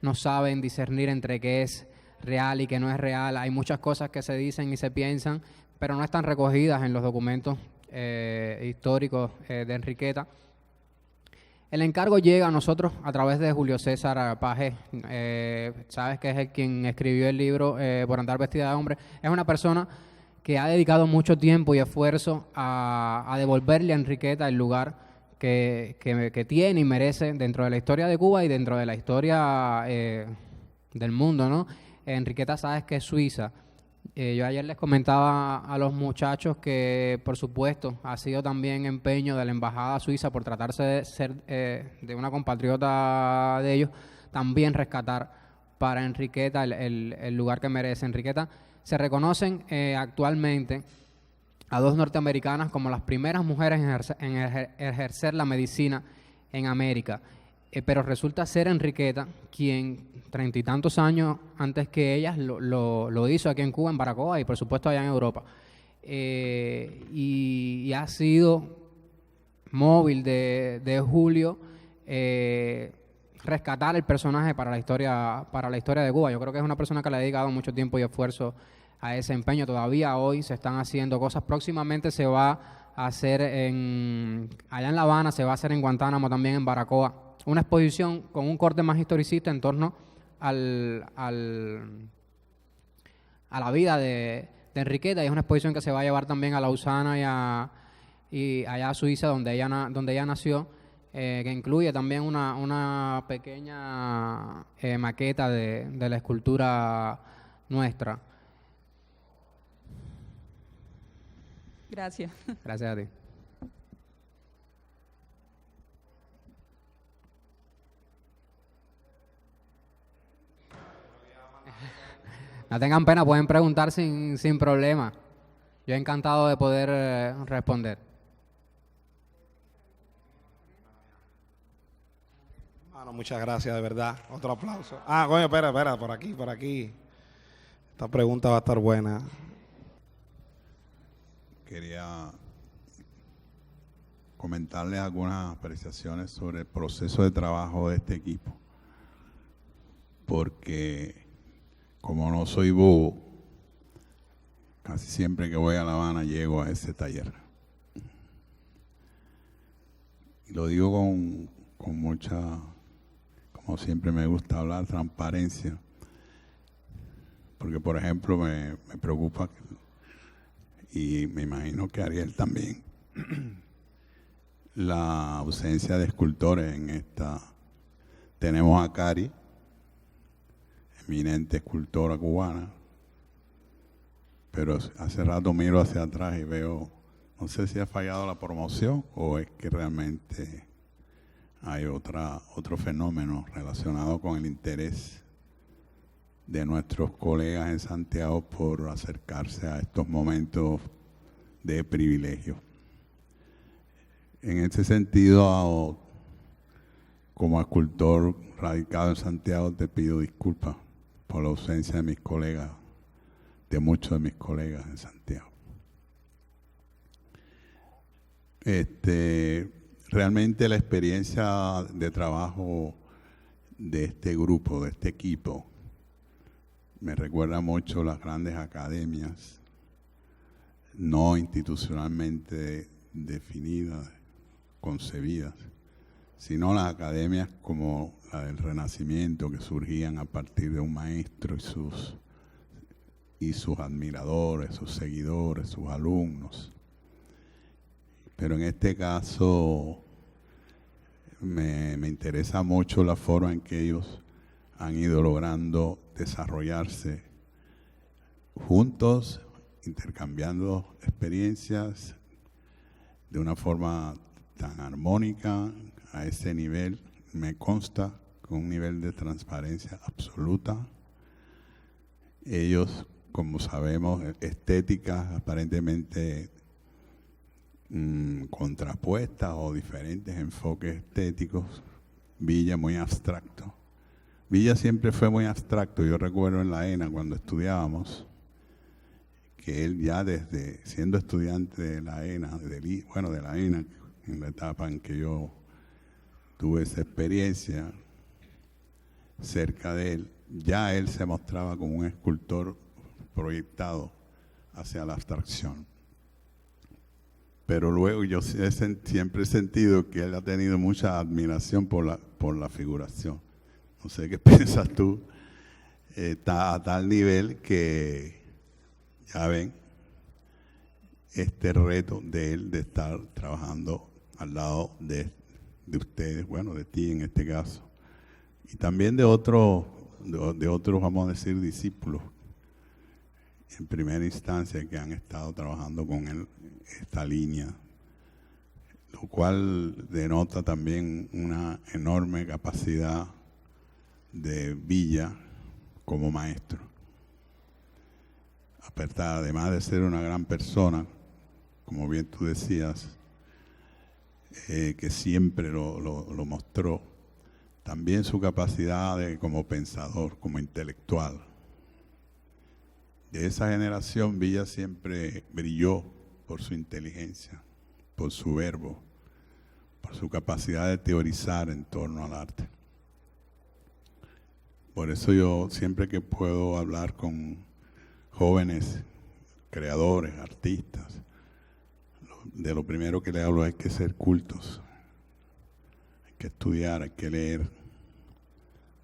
no saben discernir entre qué es real y qué no es real. Hay muchas cosas que se dicen y se piensan, pero no están recogidas en los documentos históricos de Enriqueta. El encargo llega a nosotros a través de Julio César Pagés. Sabes que es quien escribió el libro Por andar vestida de hombre. Es una persona que ha dedicado mucho tiempo y esfuerzo a devolverle a Enriqueta el lugar que tiene y merece dentro de la historia de Cuba y dentro de la historia del mundo, ¿no? Enriqueta, sabes que es suiza. Yo ayer les comentaba a los muchachos que, por supuesto, ha sido también empeño de la Embajada Suiza, por tratarse de ser de una compatriota de ellos, también rescatar para Enriqueta el lugar que merece. Enriqueta se reconocen actualmente a dos norteamericanas como las primeras mujeres en ejercer la medicina en América. Pero resulta ser Enriqueta quien 30 y tantos años antes que ellas lo hizo aquí en Cuba, en Baracoa, y por supuesto allá en Europa. Y ha sido móvil de Julio rescatar el personaje para la historia de Cuba. Yo creo que es una persona que le ha dedicado mucho tiempo y esfuerzo a ese empeño. Todavía hoy se están haciendo cosas. Próximamente se va a hacer allá en La Habana, se va a hacer en Guantánamo, también en Baracoa, una exposición con un corte más historicista en torno a la vida de Enriqueta, y es una exposición que se va a llevar también a Lausana y allá a Suiza, donde ella nació, que incluye también una pequeña maqueta de la escultura nuestra. Gracias. Gracias a ti. No tengan pena, pueden preguntar sin problema. Yo encantado de poder responder. Hermano, muchas gracias, de verdad. Otro aplauso. Coño, espera, por aquí. Esta pregunta va a estar buena. Quería comentarles algunas apreciaciones sobre el proceso de trabajo de este equipo, porque como no soy bobo, casi siempre que voy a La Habana llego a ese taller. Y lo digo con mucha, como siempre me gusta hablar, transparencia, porque por ejemplo me preocupa, y me imagino que Ariel también, la ausencia de escultores en esta. Tenemos a Cari, eminente escultora cubana, pero hace rato miro hacia atrás y veo, no sé si ha fallado la promoción o es que realmente hay otro fenómeno relacionado con el interés de nuestros colegas en Santiago por acercarse a estos momentos de privilegio. En ese sentido, como escultor radicado en Santiago, te pido disculpas por la ausencia de mis colegas, de muchos de mis colegas en Santiago. Realmente la experiencia de trabajo de este grupo, de este equipo, me recuerda mucho las grandes academias no institucionalmente definidas, concebidas, sino las academias como la del Renacimiento, que surgían a partir de un maestro y sus admiradores, sus seguidores, sus alumnos. Pero en este caso me interesa mucho la forma en que ellos han ido logrando desarrollarse juntos, intercambiando experiencias de una forma tan armónica, a ese nivel, me consta, con un nivel de transparencia absoluta. Ellos, como sabemos, estéticas aparentemente contrapuestas o diferentes enfoques estéticos. Villa muy abstracto. Villa siempre fue muy abstracto. Yo recuerdo en la ENA cuando estudiábamos que él ya desde siendo estudiante de la ENA, de la ENA, en la etapa en que yo tuve esa experiencia cerca de él, ya él se mostraba como un escultor proyectado hacia la abstracción. Pero luego yo siempre he sentido que él ha tenido mucha admiración por la figuración. No sé qué piensas tú, a tal nivel que, ya ven, este reto de él de estar trabajando al lado de ustedes, bueno, de ti en este caso, y también de otros, vamos a decir, discípulos, en primera instancia, que han estado trabajando con él esta línea, lo cual denota también una enorme capacidad de Villa como maestro. Además de ser una gran persona, como bien tú decías, que siempre lo mostró, también su capacidad como pensador, como intelectual. De esa generación, Villa siempre brilló por su inteligencia, por su verbo, por su capacidad de teorizar en torno al arte. Por eso yo siempre que puedo hablar con jóvenes creadores, artistas, de lo primero que le hablo es que ser cultos, hay que estudiar, hay que leer.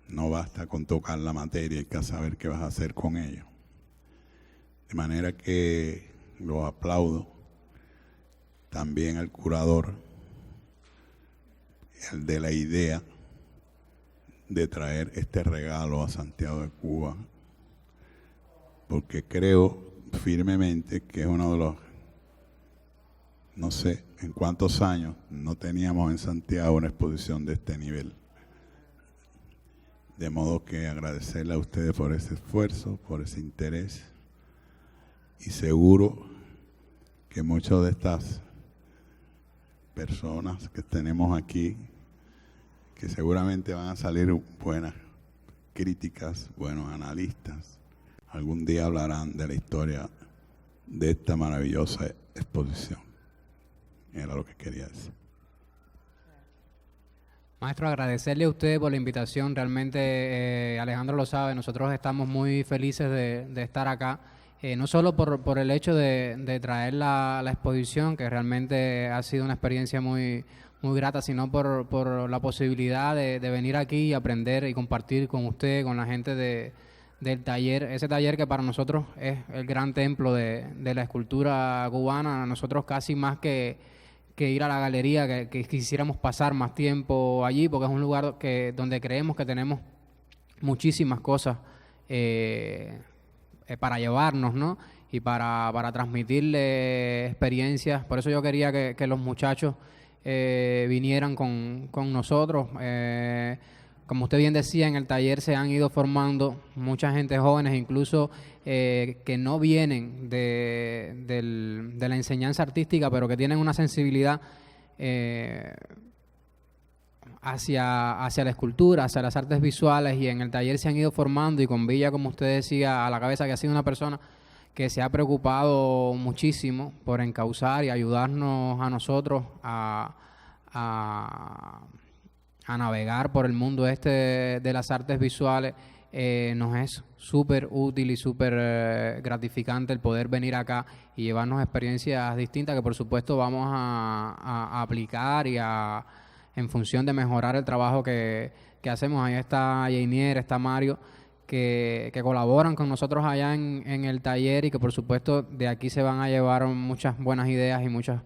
No basta con tocar la materia, hay que saber qué vas a hacer con ella. De manera que lo aplaudo también al curador, el de la idea de traer este regalo a Santiago de Cuba, porque creo firmemente que es uno de los, no sé en cuántos años no teníamos en Santiago una exposición de este nivel. De modo que agradecerle a ustedes por ese esfuerzo, por ese interés, y seguro que muchas de estas personas que tenemos aquí, que seguramente van a salir buenas críticas, buenos analistas. Algún día hablarán de la historia de esta maravillosa exposición. Era lo que quería decir. Maestro, agradecerle a usted por la invitación. Realmente, Alejandro lo sabe, nosotros estamos muy felices de estar acá. No solo por el hecho de traer la exposición, que realmente ha sido una experiencia muy grata, sino por la posibilidad de venir aquí y aprender y compartir con usted, con la gente del taller. Ese taller que para nosotros es el gran templo de la escultura cubana. Nosotros casi más que ir a la galería, que quisiéramos pasar más tiempo allí, porque es un lugar donde creemos que tenemos muchísimas cosas para llevarnos, ¿no? Y para transmitirle experiencias. Por eso yo quería que los muchachos vinieran con nosotros. Como usted bien decía, en el taller se han ido formando mucha gente jóvenes, incluso que no vienen de la enseñanza artística, pero que tienen una sensibilidad hacia la escultura, hacia las artes visuales, y en el taller se han ido formando, y con Villa, como usted decía, a la cabeza, que ha sido una persona que se ha preocupado muchísimo por encauzar y ayudarnos a nosotros a navegar por el mundo de las artes visuales. Nos es súper útil y súper gratificante el poder venir acá y llevarnos experiencias distintas que por supuesto vamos a aplicar en función de mejorar el trabajo que hacemos. Ahí está Jainier, está Mario, que colaboran con nosotros allá en el taller, y que por supuesto de aquí se van a llevar muchas buenas ideas y muchas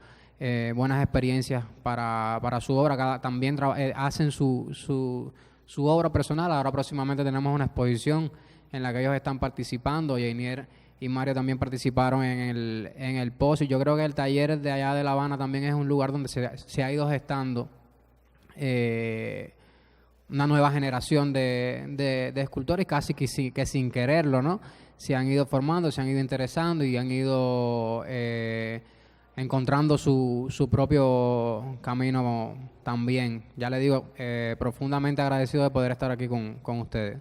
buenas experiencias para su obra. También hacen su obra personal. Ahora próximamente tenemos una exposición en la que ellos están participando. Jainier y Mario también participaron en el POS, y yo creo que el taller de allá de La Habana también es un lugar donde se ha ido gestando una nueva generación de escultores, casi que sin quererlo, ¿no? Se han ido formando, se han ido interesando y han ido encontrando su propio camino también. Ya le digo, profundamente agradecido de poder estar aquí con ustedes.